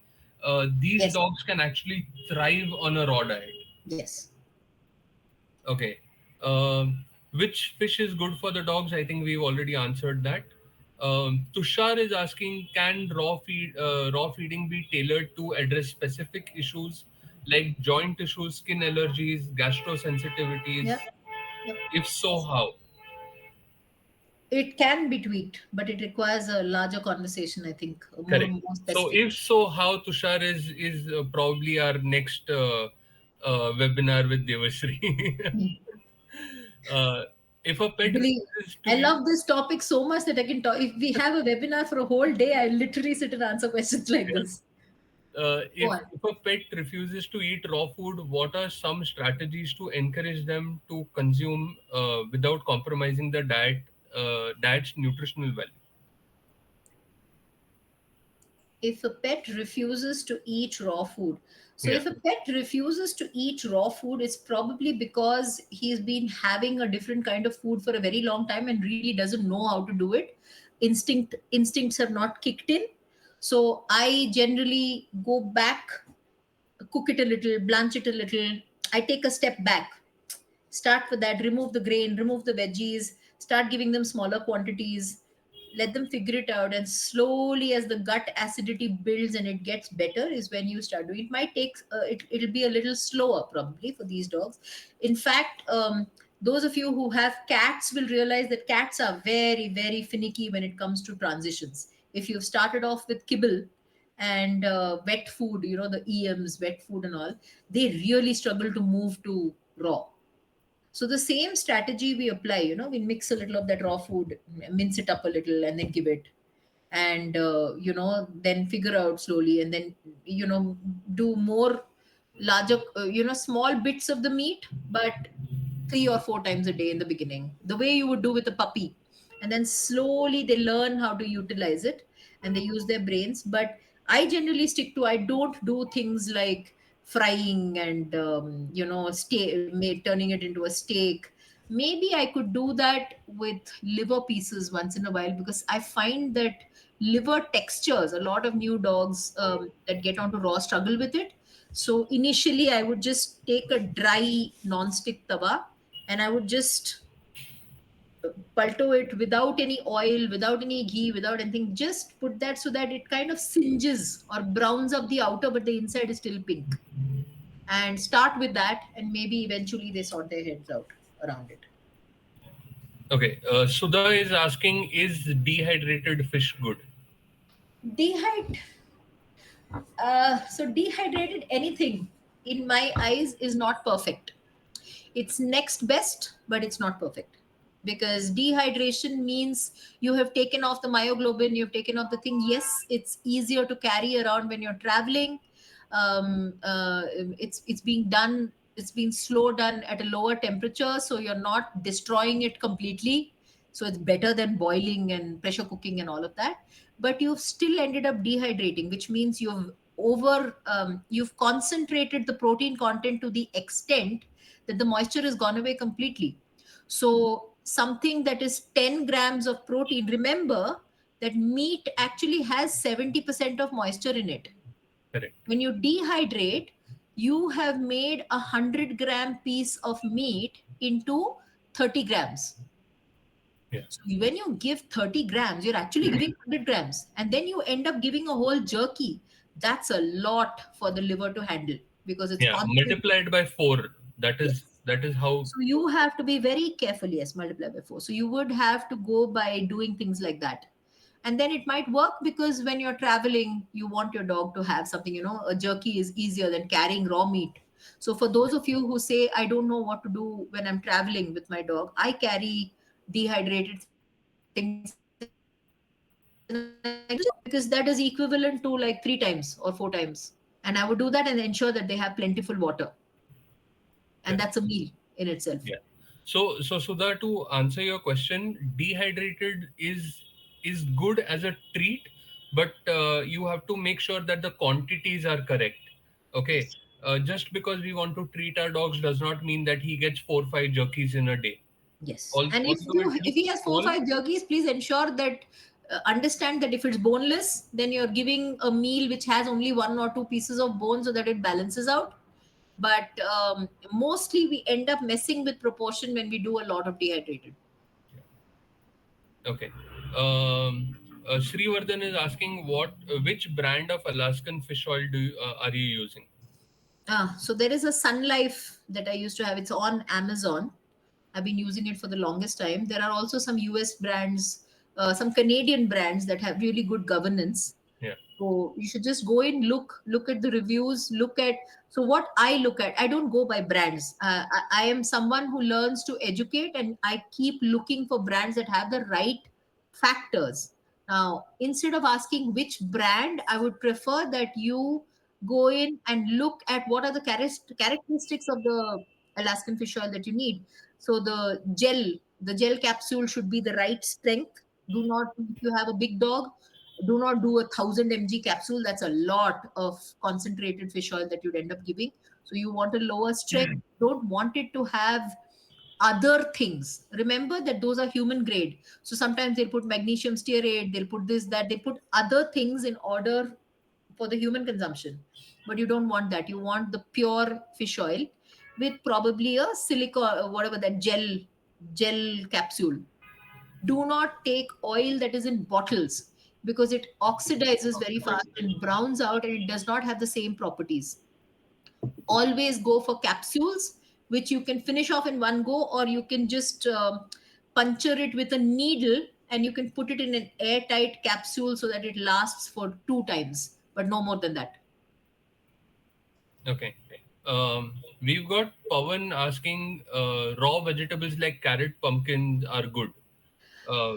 these Yes. dogs can actually thrive on a raw diet. Yes. Okay. Which fish is good for the dogs? I think we've already answered that. Tushar is asking, can raw feeding be tailored to address specific issues like joint issues, skin allergies, gastrosensitivities? Yep. Yep. If so, how? It can be tweaked, but it requires a larger conversation, I think, more Correct. more So specific. if so, how, Tushar, is probably our next webinar with Devasri. Hmm. uh, if a pet Believe, refuses to I eat, love this topic so much that I can talk. If we have a webinar for a whole day, I literally sit and answer questions like this. Go If on. if a pet refuses to eat raw food, what are some strategies to encourage them to consume without compromising the diet's nutritional value? If a pet refuses to eat raw food, so Yeah. if a pet refuses to eat raw food, it's probably because he's been having a different kind of food for a very long time and really doesn't know how to do it. Instincts have not kicked in. So I generally go back, cook it a little, blanch it a little. I take a step back, start with that, remove the grain, remove the veggies, start giving them smaller quantities, let them figure it out, and slowly as the gut acidity builds and it gets better is when you start doing it. Might take it'll be a little slower probably for these dogs. In fact, those of you who have cats will realize that cats are very very finicky when it comes to transitions. If you've started off with kibble and wet food, the EMs, wet food and all, they really struggle to move to raw. So the same strategy we apply, we mix a little of that raw food, mince it up a little, and then give it, and then figure out slowly, and then do more larger, small bits of the meat, but 3 or 4 times a day in the beginning, the way you would do with a puppy, and then slowly they learn how to utilize it and they use their brains. But I generally stick to, I don't do things like frying and turning it into a steak. Maybe I could do that with liver pieces once in a while, because I find that liver textures, a lot of new dogs that get onto raw struggle with it. So initially I would just take a dry non-stick tawa, and I would just palto it without any oil, without any ghee, without anything. Just put that so that it kind of singes or browns up the outer, but the inside is still pink. And start with that, and maybe eventually they sort their heads out around it. Okay. Sudha is asking, is dehydrated fish good? Dehydrate. So dehydrated anything, in my eyes, is not perfect. It's next best, but it's not perfect, because dehydration means you have taken off the myoglobin, you've taken off the thing. Yes, it's easier to carry around when you're traveling. It's being done, it's being slow done at a lower temperature, so you're not destroying it completely. So it's better than boiling and pressure cooking and all of that. But you've still ended up dehydrating, which means you've concentrated the protein content to the extent that the moisture has gone away completely. So something that is 10 grams of protein, remember that meat actually has 70% of moisture in it. Correct. When you dehydrate, you have made 100-gram piece of meat into 30 grams. Yeah. So when you give 30 grams, you're actually giving 100 grams. And then you end up giving a whole jerky. That's a lot for the liver to handle, because it's Yeah. constantly. Multiplied by four. That is Yes. that is how. So you have to be very careful. Yes, multiply by 4. So you would have to go by doing things like that. And then it might work, because when you're traveling, you want your dog to have something, a jerky is easier than carrying raw meat. So for those of you who say, I don't know what to do when I'm traveling with my dog, I carry dehydrated things in my luggage, and I use it, because that is equivalent to like 3 times or 4 times. And I would do that and ensure that they have plentiful water. And Yeah. that's a meal in itself. Yeah. So Sudha, to answer your question, dehydrated is good as a treat, but you have to make sure that the quantities are correct. Okay. Yes. Just because we want to treat our dogs does not mean that he gets 4 or 5 jerkies in a day. Yes. And if Although you it if looks he has four or small, five jerkies, please ensure that understand that if it's boneless, then you're giving a meal which has only 1 or 2 pieces of bone, so that it balances out. But mostly we end up messing with proportion when we do a lot of dehydrated. okay. Srivardhan is asking, which brand of Alaskan fish oil are you using? So there is a Sun Life that I used to have. It's on Amazon. I've been using it for the longest time. There are also some US brands, some Canadian brands that have really good governance. Yeah. So you should just go in, look at the reviews, look at. So what I look at, I don't go by brands. I am someone who learns to educate, and I keep looking for brands that have the right factors. Now, instead of asking which brand, I would prefer that you go in and look at what are the characteristics of the Alaskan fish oil that you need. So the gel capsule should be the right strength. Do not, if you have a big dog, do not do 1,000 mg capsule. That's a lot of concentrated fish oil that you'd end up giving. So you want a lower strength. Don't want it to have other things. Remember that those are human grade. So sometimes they'll put magnesium stearate, they'll put this, that, they put other things in order for the human consumption. But you don't want that. You want the pure fish oil with probably a silica, whatever that gel capsule. Do not take oil that is in bottles because it oxidizes very fast and browns out, and it does not have the same properties. Always go for capsules which you can finish off in one go, or you can just puncture it with a needle and you can put it in an airtight capsule so that it lasts for 2 times, but no more than that. Okay. We've got Pawan asking, raw vegetables like carrot, pumpkins are good. Uh,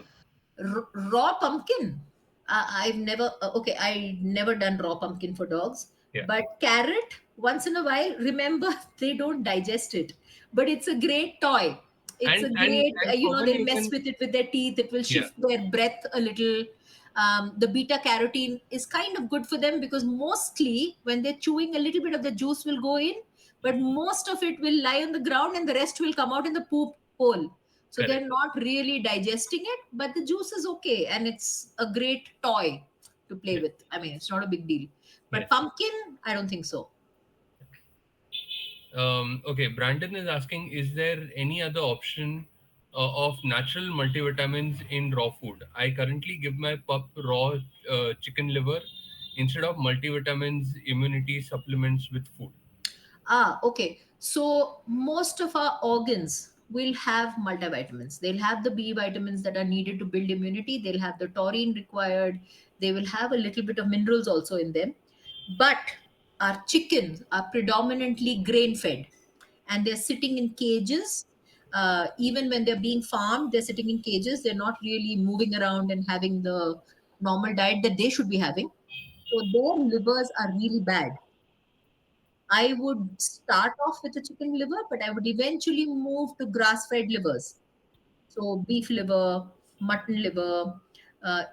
Raw pumpkin, I've never okay, I never done raw pumpkin for dogs. yeah. But carrot, once in a while, remember, they don't digest it, but it's a great toy. It's a great, And Pawan, they you mess can, with it with their teeth, it will yeah. shift their breath a little. The beta carotene is kind of good for them because mostly when they're chewing, a little bit of the juice will go in, but most of it will lie on the ground and the rest will come out in the poop hole. So Correct. they're not really digesting it, but the juice is okay and it's a great toy to play Yeah. with. I mean, it's not a big deal. But Yes. pumpkin, I don't think so. Okay, Brandon is asking, is there any other option of natural multivitamins in raw food? I currently give my pup raw chicken liver instead of multivitamins, immunity supplements with food. Okay. So most of our organs will have multivitamins. They'll have the B vitamins that are needed to build immunity. They'll have the taurine required. They will have a little bit of minerals also in them. But our chickens are predominantly grain fed and they're sitting in cages. Even when they're being farmed, they're sitting in cages. They're not really moving around and having the normal diet that they should be having. So their livers are really bad. I would start off with a chicken liver, but I would eventually move to grass-fed livers. So beef liver, mutton liver,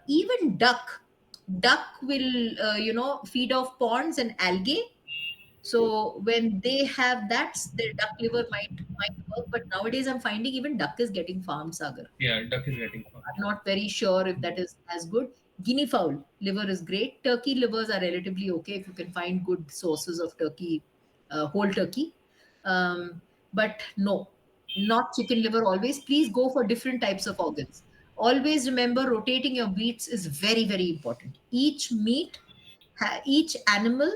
even duck. Duck will, feed off ponds and algae. So when they have that, their duck liver might work. But nowadays, I'm finding even duck is getting farmed, Sagar. Yeah, duck is getting fun. I'm not very sure if that is as good. Guinea fowl liver is great. Turkey livers are relatively okay if you can find good sources of turkey, whole turkey. But no, not chicken liver always. Please go for different types of organs. Always remember rotating your meats is very, very important. Each meat, each animal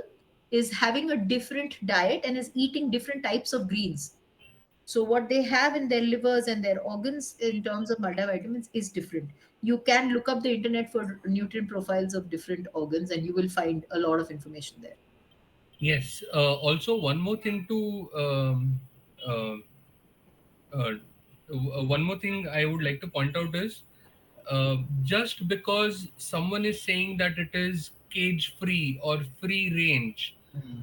is having a different diet and is eating different types of greens. So what they have in their livers and their organs in terms of multivitamins is different. You can look up the internet for nutrient profiles of different organs and you will find a lot of information there. Yes. Also, one more thing to uh, uh, one more thing I would like to point out is, just because someone is saying that it is cage free or free range,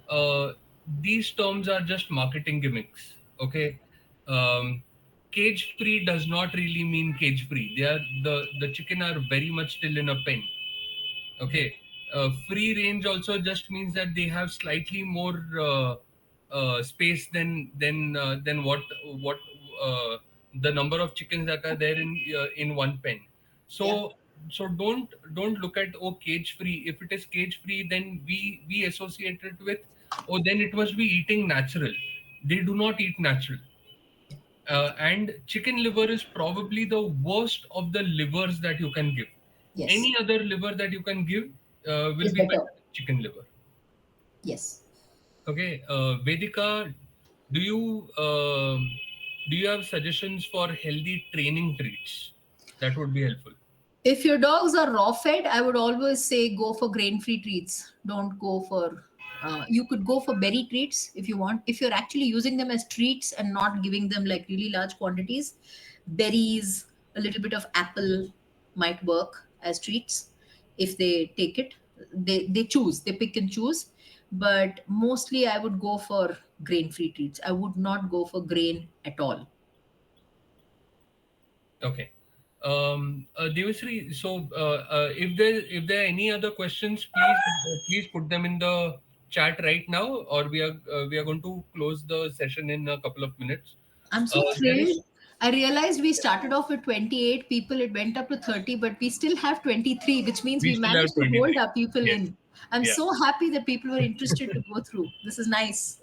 uh, these terms are just marketing gimmicks. Okay. um, Cage free does not really mean cage free. They are, the chicken are very much still in a pen. Okay. Free range also just means that they have slightly more space than what uh, the number of chickens that are there in one pen. Yeah. So don't look at, oh, cage free. If it is cage free, then we associate it with, oh, then it must be eating natural. They do not eat natural. And chicken liver is probably the worst of the livers that you can give. Yes. Any other liver that you can give will Is be better. better than chicken liver. Yes. Okay, Vedika, do you have suggestions for healthy training treats? That would be helpful. If your dogs are raw fed, I would always say go for grain free treats. Don't go for, you could go for berry treats if you want. If you're actually using them as treats and not giving them like really large quantities, berries, a little bit of apple might work as treats if they take it. They choose, they pick and choose. But mostly I would go for grain free treats. I would not go for grain at all. Okay. Devisri, so if there are any other questions, please put them in the chat right now, or we are going to close the session in a couple of minutes. I'm so There is thrilled. I realized we started off with 28 people, it went up to 30, but we still have 23, which means We we still have managed to hold 23. our people Yes. in. I'm Yeah. so happy that people were interested to go through. This is nice.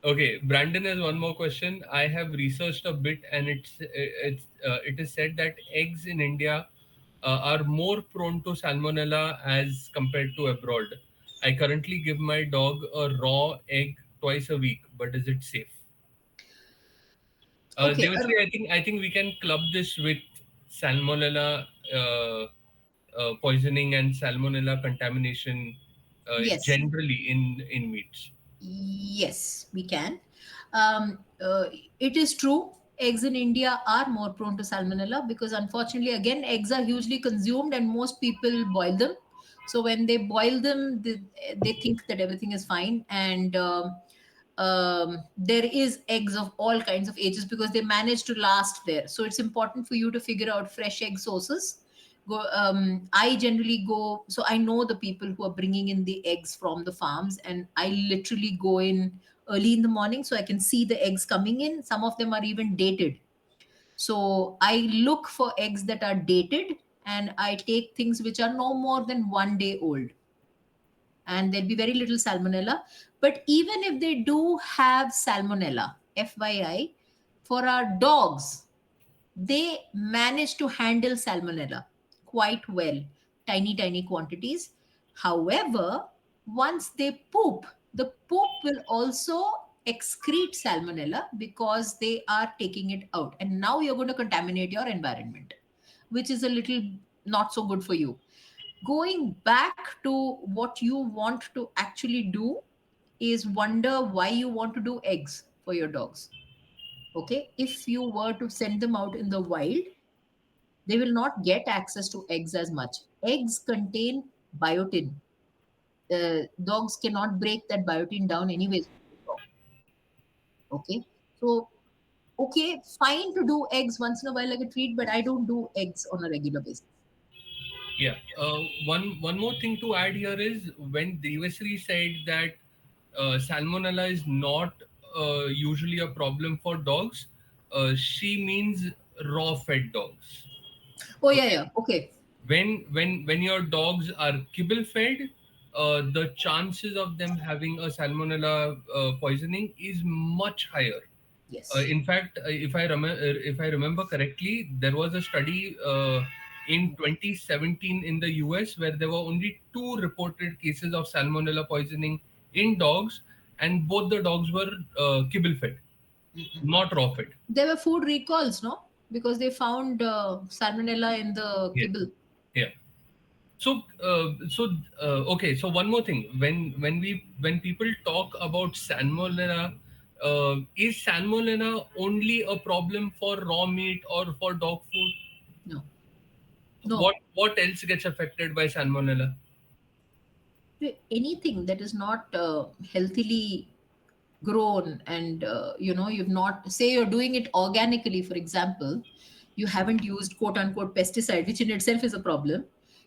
Okay, Brandon has one more question. I have researched a bit, and it is said that eggs in India are more prone to salmonella as compared to abroad. I currently give my dog a raw egg twice a week, but is it safe? Okay. Devasri, I think we can club this with salmonella poisoning and salmonella contamination Yes. generally in meats. Yes, we can. It is true. Eggs in India are more prone to salmonella because, unfortunately, again, eggs are hugely consumed and most people boil them. So when they boil them, they think that everything is fine. And there is eggs of all kinds of ages because they manage to last there. So it's important for you to figure out fresh egg sources. I generally go, so I know the people who are bringing in the eggs from the farms, and I literally go in early in the morning so I can see the eggs coming in. Some of them are even dated. So I look for eggs that are dated, and I take things which are no more than 1 day old, and there'll be very little salmonella. But even if they do have salmonella, FYI, for our dogs, they manage to handle salmonella quite well, tiny, tiny quantities. However, once they poop, the poop will also excrete salmonella because they are taking it out. And now you're going to contaminate your environment, which is a little not so good for you. Going back to what you want to actually do is wonder why you want to do eggs for your dogs. Okay, if you were to send them out in the wild, they will not get access to eggs as much. Eggs contain biotin. Dogs cannot break that biotin down anyways. Okay, so okay, fine to do eggs once in a while like a treat, but I don't do eggs on a regular basis. Yeah. One more thing to add here is when Devasri said that salmonella is not usually a problem for dogs, she means raw fed dogs. Oh yeah, Okay. yeah. Okay. When your dogs are kibble fed, the chances of them having a salmonella poisoning is much higher. Yes. In fact, if I remember correctly, there was a study in 2017 in the US where there were only two reported cases of salmonella poisoning in dogs, and both the dogs were kibble fed, not raw fed. There were food recalls, no? Because they found salmonella in the Yes. kibble. Yeah. Okay. So one more thing, when people talk about salmonella, is salmonella only a problem for raw meat or for dog food? No, no. What else gets affected by salmonella? Anything that is not healthily grown, and you've not, say you're doing it organically, for example, you haven't used quote unquote pesticide, which in itself is a problem.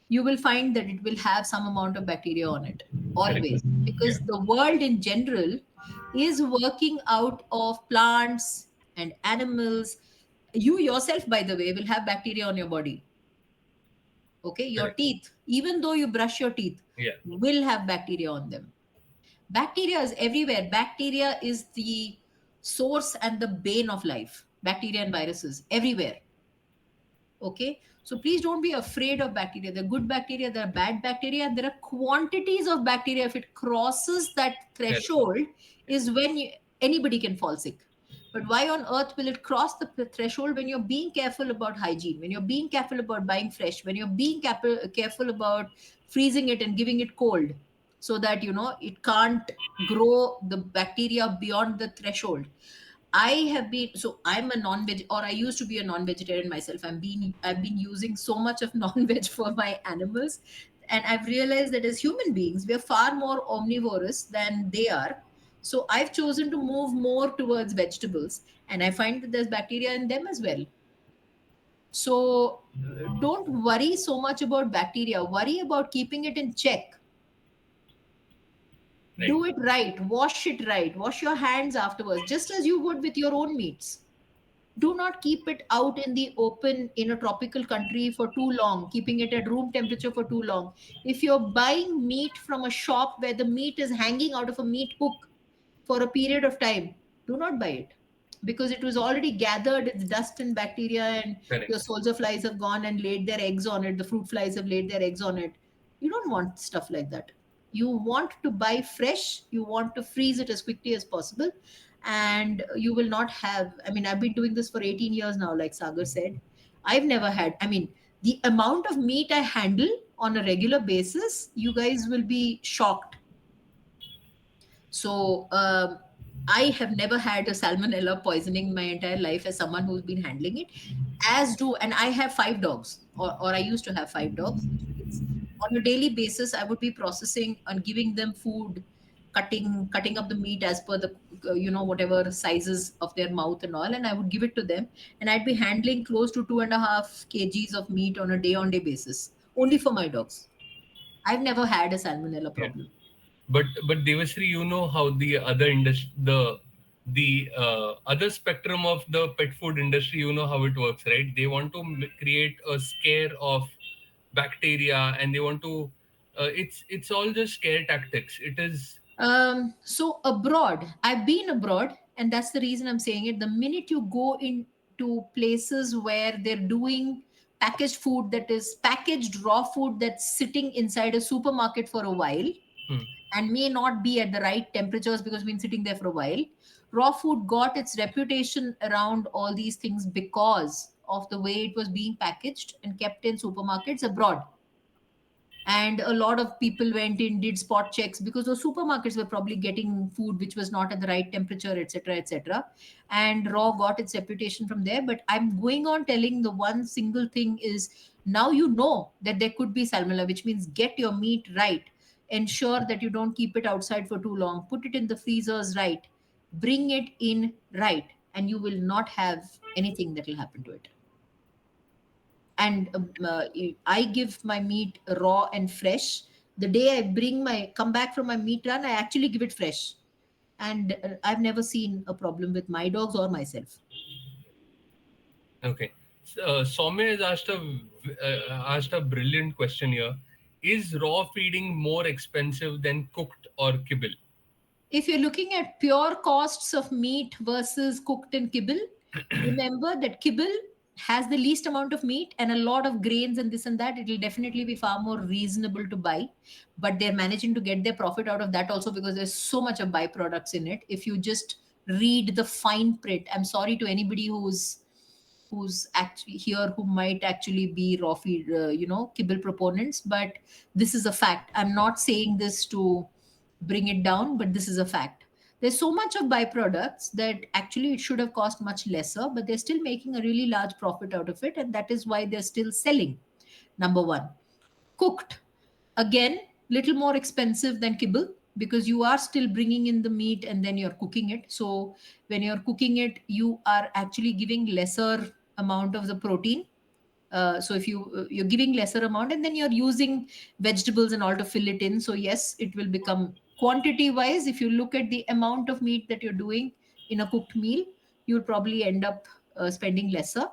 You will find that it will have some amount of bacteria on it Correct. always, Yeah. because the world in general is working out of plants and animals. You yourself, by the way, will have bacteria on your body. Okay, your Correct. teeth, even though you brush your teeth, Yeah. will have bacteria on them. Bacteria is everywhere. Bacteria is the source and the bane of life. Bacteria and viruses everywhere. Okay, so please don't be afraid of bacteria. There are good bacteria, there are bad bacteria, and there are quantities of bacteria. If it crosses that Correct. threshold, is when anybody can fall sick. But why on earth will it cross the threshold? When you're being careful about hygiene, when you're being careful about buying fresh, when you're being careful about freezing it and giving it cold, so that it can't grow the bacteria beyond the threshold. I have been, so I'm a non-veg, or I used to be a non-vegetarian myself. I've been using so much of non-veg for my animals. And I've realized that as human beings, we are far more omnivorous than they are. So I've chosen to move more towards vegetables, and I find that there's bacteria in them as well. So don't worry so much about bacteria, worry about keeping it in check. Right. Do it right, wash your hands afterwards, just as you would with your own meats. Do not keep it out in the open in a tropical country for too long, keeping it at room temperature for too long. If you're buying meat from a shop where the meat is hanging out of a meat hook for a period of time, do not buy it, because it was already gathered, it's dust and bacteria, and your Correct. soldier flies have gone and laid their eggs on it, the fruit flies have laid their eggs on it. You don't want stuff like that. You want to buy fresh, you want to freeze it as quickly as possible, and you will not have, I mean, I've been doing this for 18 years now, like Sagar said. I've never had, I mean, the amount of meat I handle on a regular basis, you guys will be shocked. So I have never had a salmonella poisoning my entire life as someone who's been handling it, as do, and I have 5 dogs, or I used to have 5 dogs, which means on a daily basis I would be processing and giving them food, cutting up the meat as per the whatever sizes of their mouth and all, and I would give it to them, and I'd be handling close to 2.5 kgs of meat on a day basis, only for my dogs. I've never had a salmonella Yeah. problem. But Devasri, you know how the other industry, the other spectrum of the pet food industry, you know how it works, right? They want to create a scare of bacteria, and they want to. It's all just scare tactics. It is. So abroad, I've been abroad, and that's the reason I'm saying it. The minute you go into places where they're doing packaged food, that is packaged raw food that's sitting inside a supermarket for a while Hmm. and may not be at the right temperatures because it's been sitting there for a while. Raw food got its reputation around all these things because of the way it was being packaged and kept in supermarkets abroad. And a lot of people went in, did spot checks, because those supermarkets were probably getting food which was not at the right temperature, etc., etc. And raw got its reputation from there. But I'm going on telling the one single thing is, now you know that there could be salmonella, which means get your meat right, ensure that you don't keep it outside for too long, put it in the freezers right, bring it in right, and you will not have anything that will happen to it. And I give my meat raw and fresh. The day I come back from my meat run, I actually give it fresh, and I've never seen a problem with my dogs or myself. Okay. Soumya has asked a brilliant question here. Is raw feeding more expensive than cooked or kibble? If you're looking at pure costs of meat versus cooked in kibble, remember that kibble has the least amount of meat and a lot of grains and this and that. It will definitely be far more reasonable to buy. But they're managing to get their profit out of that also, because there's so much of byproducts in it. If you just read the fine print, I'm sorry to anybody who's actually here who might actually be raw feed, kibble proponents, but this is a fact. I'm not saying this to bring it down, but this is a fact. There's so much of byproducts that actually it should have cost much lesser, but they're still making a really large profit out of it, and that is why they're still selling. Number one. Cooked, again, little more expensive than kibble, because you are still bringing in the meat and then you're cooking it. So when you're cooking it, you are actually giving lesser amount of the protein. So if you're giving lesser amount and then you're using vegetables and all to fill it in, so yes, it will become, quantity wise, if you look at the amount of meat that you're doing in a cooked meal, you'll probably end up spending lesser.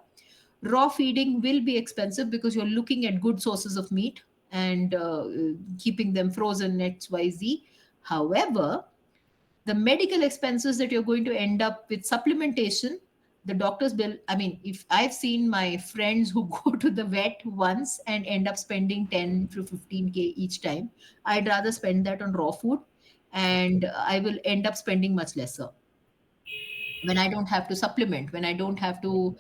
Raw feeding will be expensive because you're looking at good sources of meat and keeping them frozen xyz. However, the medical expenses that you're going to end up with supplementation, the doctor's bill, I mean, if I've seen my friends who go to the vet once and end up spending 10 to 15k each time, I'd rather spend that on raw food, and I will end up spending much lesser when I don't have to supplement, when I don't have to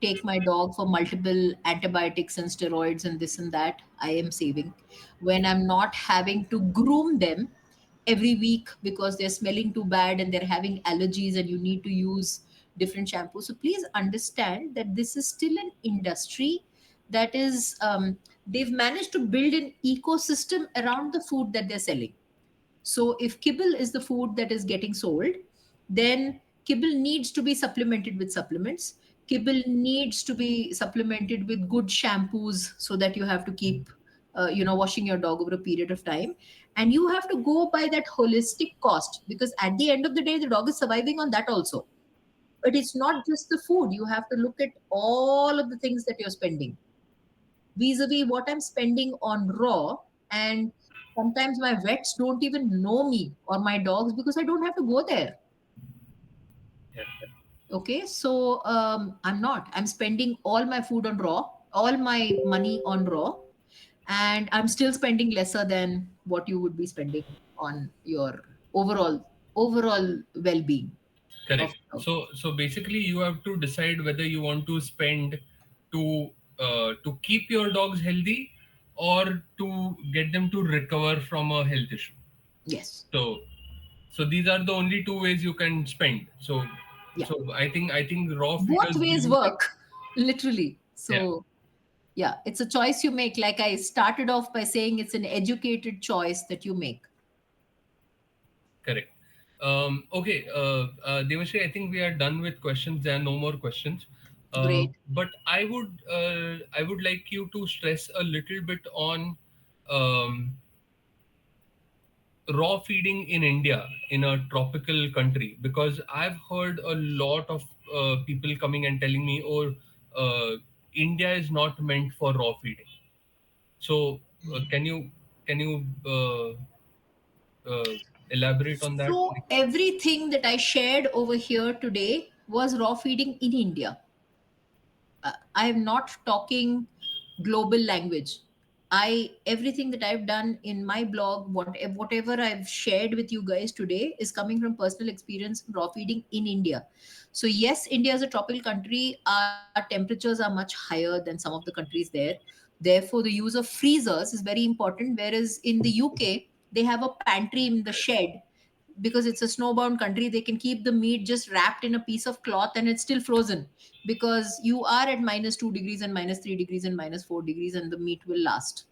take my dog for multiple antibiotics and steroids and this and that, I am saving. When I'm not having to groom them every week because they're smelling too bad and they're having allergies and you need to use different shampoos. So please understand that this is still an industry that is, they've managed to build an ecosystem around the food that they're selling. So if kibble is the food that is getting sold, then kibble needs to be supplemented with supplements. Kibble needs to be supplemented with good shampoos so that you have to keep, washing your dog over a period of time. And you have to go by that holistic cost, because at the end of the day, the dog is surviving on that also. But it's not just the food. You have to look at all of the things that you're spending vis-a-vis what I'm spending on raw. And sometimes my vets don't even know me or my dogs because I don't have to go there. Yeah. Okay, so I'm spending all my food on raw, all my money on raw, and I'm still spending lesser than what you would be spending on your overall well-being of Correct. the dog. So basically, you have to decide whether you want to spend to to keep your dogs healthy, or to get them to recover from a health issue. Yes. So these are the only two ways you can spend. So Yeah. I think raw Both feeders ways give. work, literally. Yeah. So yeah, it's a choice you make. Like I started off by saying, it's an educated choice that you make. Correct. Okay, Devashri, I think we are done with questions. There are no more questions. Great. But I would like you to stress a little bit on um, raw feeding in India, in a tropical country, because I've heard a lot of people coming and telling me, "Oh, India is not meant for raw feeding." So, can you elaborate on that? So everything that I shared over here today was raw feeding in India. I am not talking global language. I Everything that I've done in my blog, whatever I've shared with you guys today, is coming from personal experience in raw feeding in India. So yes, India is a tropical country. Our temperatures are much higher than some of the countries there. Therefore, the use of freezers is very important. Whereas in the UK, they have a pantry in the shed, because it's a snowbound country. They can keep the meat just wrapped in a piece of cloth and it's still frozen, because you are at -2 degrees and -3 degrees and -4 degrees, and the meat will last.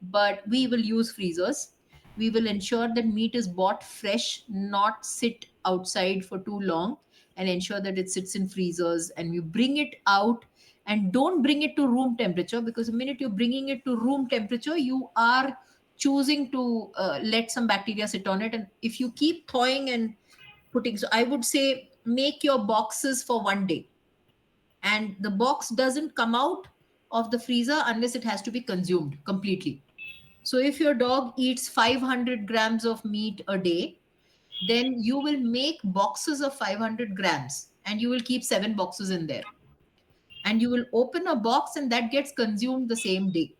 But we will use freezers. We will ensure that meat is bought fresh, not sit outside for too long, and ensure that it sits in freezers, and you bring it out. And don't bring it to room temperature, because the minute you're bringing it to room temperature, you are choosing to let some bacteria sit on it. And if you keep thawing and putting, so I would say, make your boxes for 1 day, and the box doesn't come out of the freezer unless it has to be consumed completely. So if your dog eats 500 grams of meat a day, then you will make boxes of 500 grams, and you will keep 7 boxes in there. And you will open a box and that gets consumed the same day.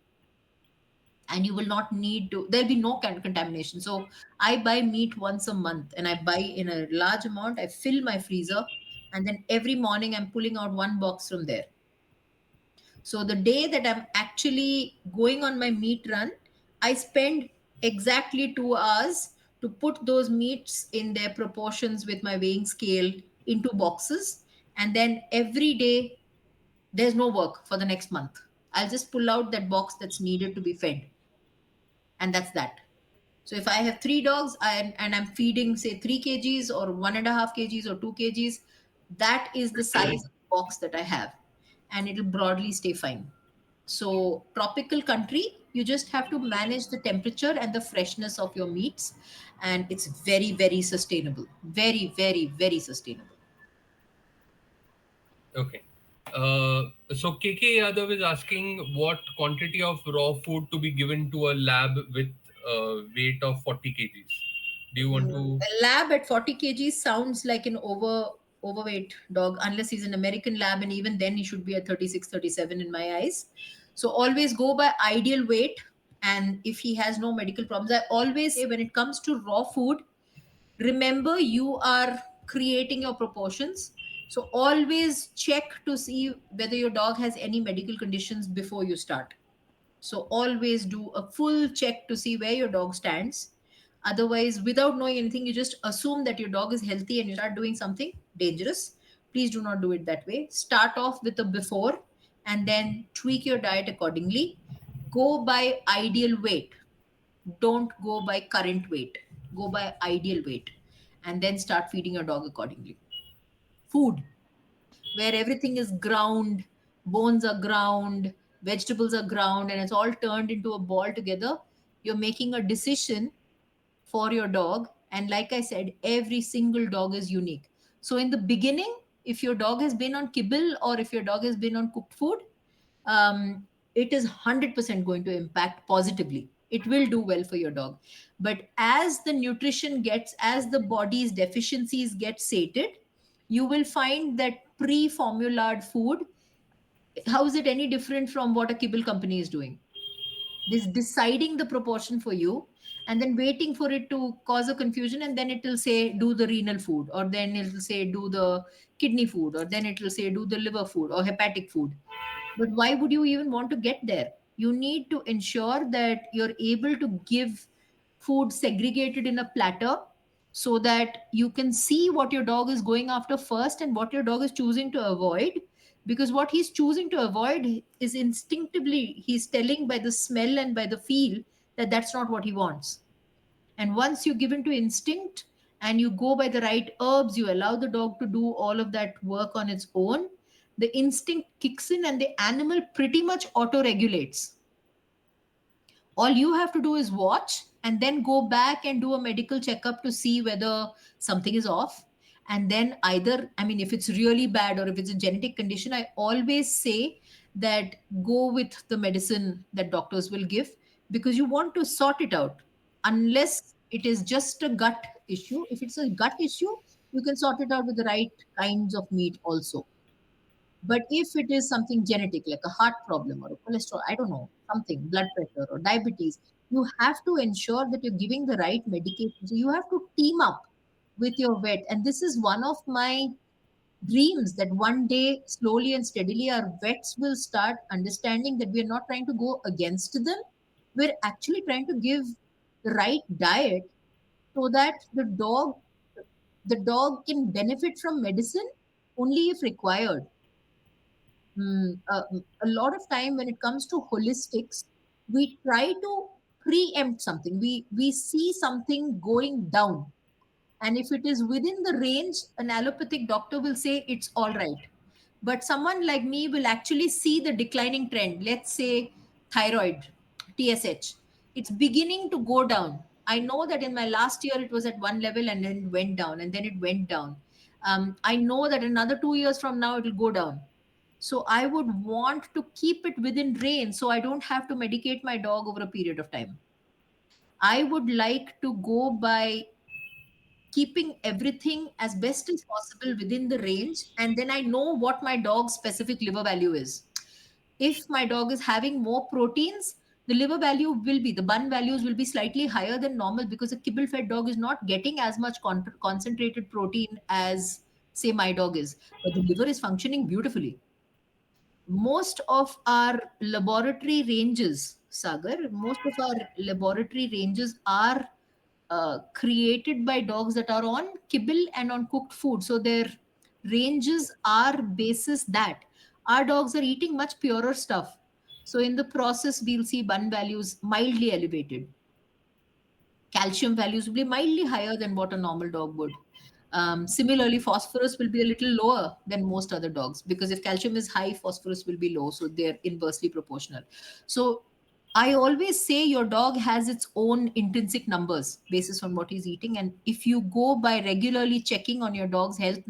And you will not need to, there'll be no contamination. So I buy meat once a month, and I buy in a large amount. I fill my freezer, and then every morning I'm pulling out 1 box from there. So the day that I'm actually going on my meat run, I spend exactly 2 hours to put those meats in their proportions with my weighing scale into boxes. And then every day, there's no work for the next month. I'll just pull out that box that's needed to be fed. And that's that. So if I have 3 dogs, and I'm feeding, say, 3 kgs or 1.5 kgs or 2 kgs, that is the size of box that I have. And it'll broadly stay fine. So, tropical country, you just have to manage the temperature and the freshness of your meats, and it's very, very sustainable. Very, very, very sustainable. Okay. So KK Yadav is asking what quantity of raw food to be given to a lab with weight of 40 kgs. Do you want to? A lab at 40 kgs sounds like an overweight dog, unless he's an American lab, and even then he should be at 36, 37 in my eyes. So always go by ideal weight. And if he has no medical problems, I always say, when it comes to raw food, remember, you are creating your proportions. So always check to see whether your dog has any medical conditions before you start. So always do a full check to see where your dog stands. Otherwise, without knowing anything, you just assume that your dog is healthy and you start doing something dangerous. Please do not do it that way. Start off with a before, and then tweak your diet accordingly. Go by ideal weight. Don't go by current weight. Go by ideal weight. And then start feeding your dog accordingly. Food, where everything is ground, bones are ground, vegetables are ground, and it's all turned into a ball together. You're making a decision for your dog. And like I said, every single dog is unique. So in the beginning, if your dog has been on kibble or if your dog has been on cooked food, it is 100% going to impact positively. It will do well for your dog. But as the nutrition gets, as the body's deficiencies get sated, you will find that pre-formulated food, how is it any different from what a kibble company is doing? This deciding the proportion for you and then waiting for it to cause a confusion, and then it will say do the renal food, or then it will say do the kidney food, or then it will say do the liver food or hepatic food. But why would you even want to get there? You need to ensure that you're able to give food segregated in a platter so that you can see what your dog is going after first and what your dog is choosing to avoid. Because what he's choosing to avoid is instinctively, he's telling by the smell and by the feel that that's not what he wants. And once you give into instinct and you go by the right herbs, you allow the dog to do all of that work on its own, the instinct kicks in and the animal pretty much auto regulates. All you have to do is watch and then go back and do a medical checkup to see whether something is off. And then either, I mean, if it's really bad or if it's a genetic condition, I always say that go with the medicine that doctors will give, because you want to sort it out. Unless it is just a gut issue, if it's a gut issue, you can sort it out with the right kinds of meat also. But if it is something genetic, like a heart problem or a cholesterol, I don't know, something, blood pressure or diabetes, you have to ensure that you're giving the right medication. So you have to team up with your vet. And this is one of my dreams, that one day, slowly and steadily, our vets will start understanding that we are not trying to go against them. We're actually trying to give the right diet so that the dog can benefit from medicine only if required. A lot of time when it comes to holistics, we try to preempt something. We see something going down, and if it is within the range, an allopathic doctor will say it's all right. But someone like me will actually see the declining trend. Let's say thyroid, TSH, it's beginning to go down. I know that in my last year it was at one level and then it went down and then it went down. I know that another 2 years from now it will go down. So I would want to keep it within range so I don't have to medicate my dog over a period of time. I would like to go by keeping everything as best as possible within the range, and then I know what my dog's specific liver value is. If my dog is having more proteins, the liver value will be, the bun values will be slightly higher than normal, because a kibble fed dog is not getting as much concentrated protein as, say, my dog is, but the liver is functioning beautifully. Most of our laboratory ranges, Sagar, most of our laboratory ranges are created by dogs that are on kibble and on cooked food. So their ranges are basis that our dogs are eating much purer stuff. So in the process, we'll see bun values mildly elevated. Calcium values will be mildly higher than what a normal dog would. Similarly, phosphorus will be a little lower than most other dogs, because if calcium is high, phosphorus will be low. So they're inversely proportional. So I always say your dog has its own intrinsic numbers basis on what he's eating. And if you go by regularly checking on your dog's health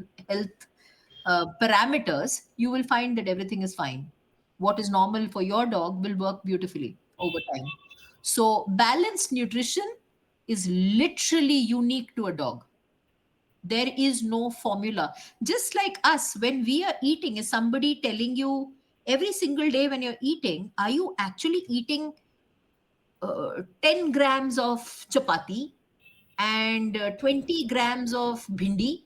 parameters, you will find that everything is fine. What is normal for your dog will work beautifully over time. So, balanced nutrition is literally unique to a dog. There is no formula. Just like us, when we are eating, is somebody telling you every single day when you're eating, are you actually eating 10 grams of chapati and 20 grams of bhindi?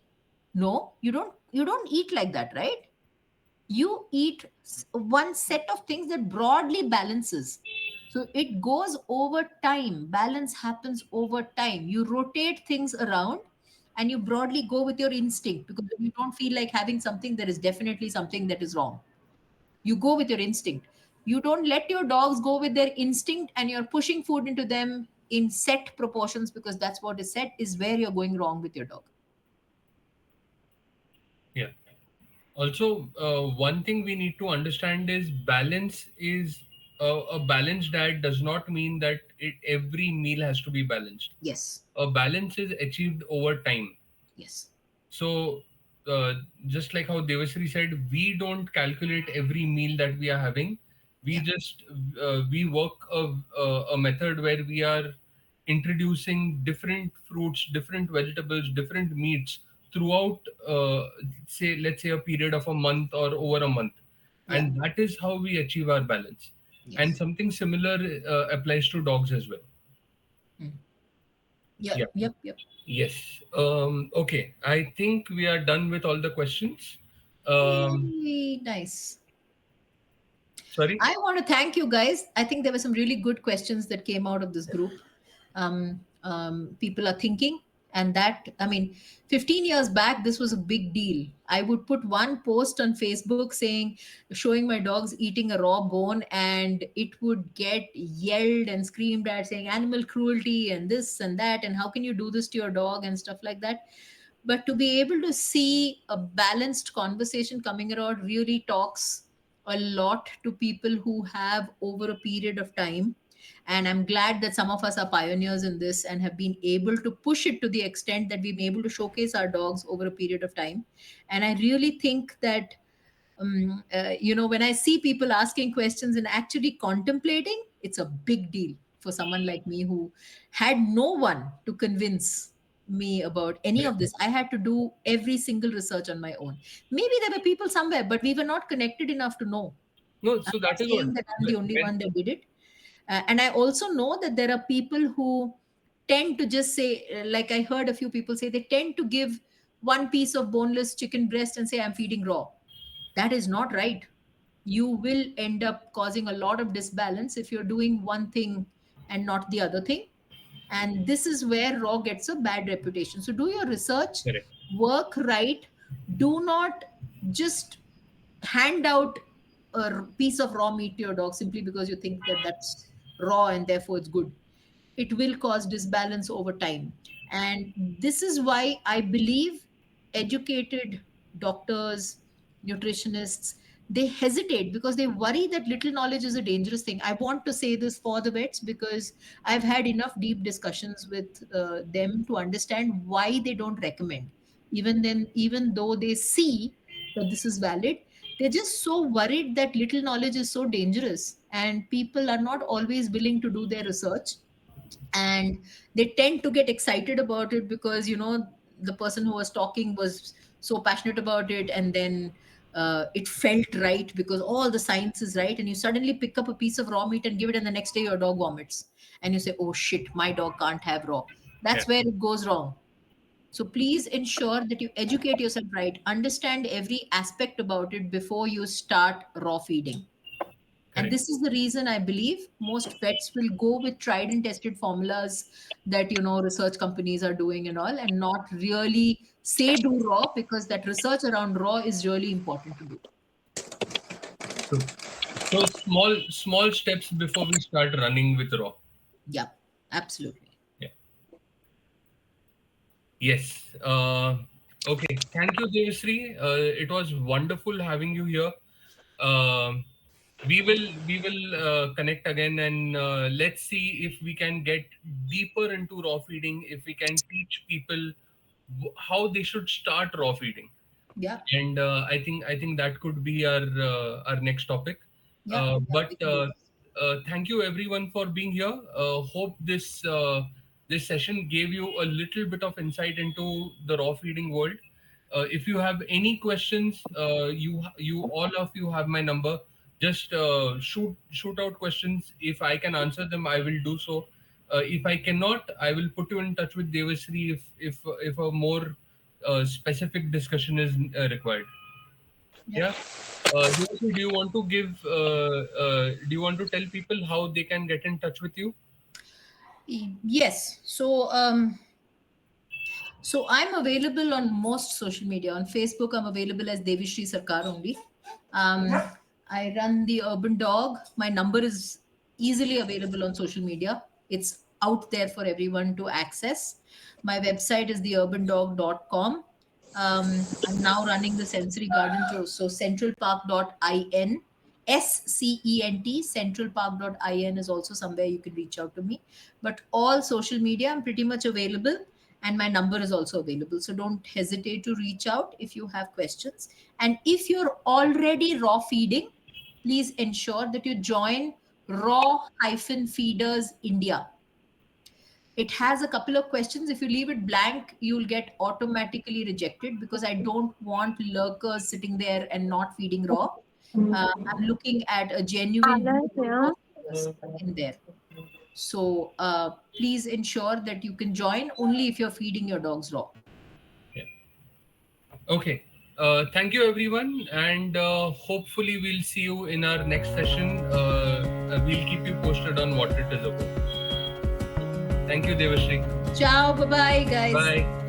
No, you don't eat like that, right? You eat one set of things that broadly balances. So it goes over time. Balance happens over time. You rotate things around and you broadly go with your instinct, because when you don't feel like having something, there is definitely something that is wrong. You go with your instinct. You don't let your dogs go with their instinct, and you're pushing food into them in set proportions, because that's what is set, is where you're going wrong with your dog. Yeah. Also, one thing we need to understand is balance is a balanced diet does not mean that every meal has to be balanced. Yes. A balance is achieved over time. Yes. So, uh, just like how Devasri said, we don't calculate every meal that we are having. We Yeah. just we work a method where we are introducing different fruits, different vegetables, different meats throughout, say, let's say a period of a month or over a month, Yeah. and that is how we achieve our balance. And Yes. something similar applies to dogs as well. Mm. Yeah. Yeah. Yep. Yep. Yes. Okay. I think we are done with all the questions. Um, Yay, nice. Sorry. I want to thank you guys. I think there were some really good questions that came out of this group. People are thinking, and that, I mean, 15 years back, this was a big deal. I would put one post on Facebook saying, showing my dogs eating a raw bone, and it would get yelled and screamed at, saying animal cruelty and this and that, and how can you do this to your dog and stuff like that. But to be able to see a balanced conversation coming around really talks a lot to people who have over a period of time. And I'm glad that some of us are pioneers in this and have been able to push it to the extent that we've been able to showcase our dogs over a period of time. And I really think that, when I see people asking questions and actually contemplating, it's a big deal for someone like me who had no one to convince me about any Correct. of this. I had to do every single research on my own. Maybe there were people somewhere, but we were not connected enough to know. No, I'm so not that is what saying that I'm the only when one that did it. And I also know that there are people who tend to just say, like I heard a few people say, they tend to give one piece of boneless chicken breast and say, I'm feeding raw. That is not right. You will end up causing a lot of disbalance if you're doing one thing and not the other thing. And this is where raw gets a bad reputation. So do your research, correct. work right. Do not just hand out a piece of raw meat to your dog simply because you think that that's raw and therefore it's good. It will cause disbalance over time. And this is why I believe educated doctors, nutritionists, they hesitate because they worry that little knowledge is a dangerous thing. I want to say this for the vets because I've had enough deep discussions with them to understand why they don't recommend. Even though they see that this is valid, they're just so worried that little knowledge is so dangerous, and people are not always willing to do their research, and they tend to get excited about it because the person who was talking was so passionate about it, and then it felt right because all the science is right, and you suddenly pick up a piece of raw meat and give it, and the next day your dog vomits, and you say, oh shit, my dog can't have raw. Yeah. That's where it goes wrong. So please ensure that you educate yourself right, understand every aspect about it before you start raw feeding. And Correct. this is the reason I believe most vets will go with tried and tested formulas that research companies are doing and all, and not really say do raw, because that research around raw is really important to do. True. So small steps before we start running with raw. Yeah, absolutely. Yeah. Yes. Okay. Thank you, Devasri. It was wonderful having you here. Um we will connect again, and let's see if we can get deeper into raw feeding. If we can teach people how they should start raw feeding, Yeah, and I think that could be our next topic. yeah, yeah, But we can do this. thank you everyone for being here. Hope this session gave you a little bit of insight into the raw feeding world. If you have any questions, you all of you have my number. Just shoot out questions. If I can answer them, I will do so. If I cannot, I will put you in touch with Devasri if a more specific discussion is required. Yeah. Yeah. Devasri, do you want to tell people how they can get in touch with you? Yes. So I'm available on most social media. On Facebook, I'm available as Devisri Sarkar only. Um, I run the Urban Dog. My number is easily available on social media. It's out there for everyone to access. My website is theurbandog.com. I'm now running the Sensory Garden, so centralpark.in. SCENT, centralpark.in is also somewhere you can reach out to me. But all social media, I'm pretty much available, and my number is also available. So don't hesitate to reach out if you have questions. And if you're already raw feeding, please ensure that you join Raw-Feeders India. It has a couple of questions. If you leave it blank, you'll get automatically rejected, because I don't want lurkers sitting there and not feeding raw. I'm looking at a genuine raw feeders in there. So please ensure that you can join only if you're feeding your dogs raw. Yeah. Okay. Thank you, everyone, and hopefully we'll see you in our next session. We'll keep you posted on what it is about. Thank you, Devisri. Ciao. Bye-bye, guys. Bye.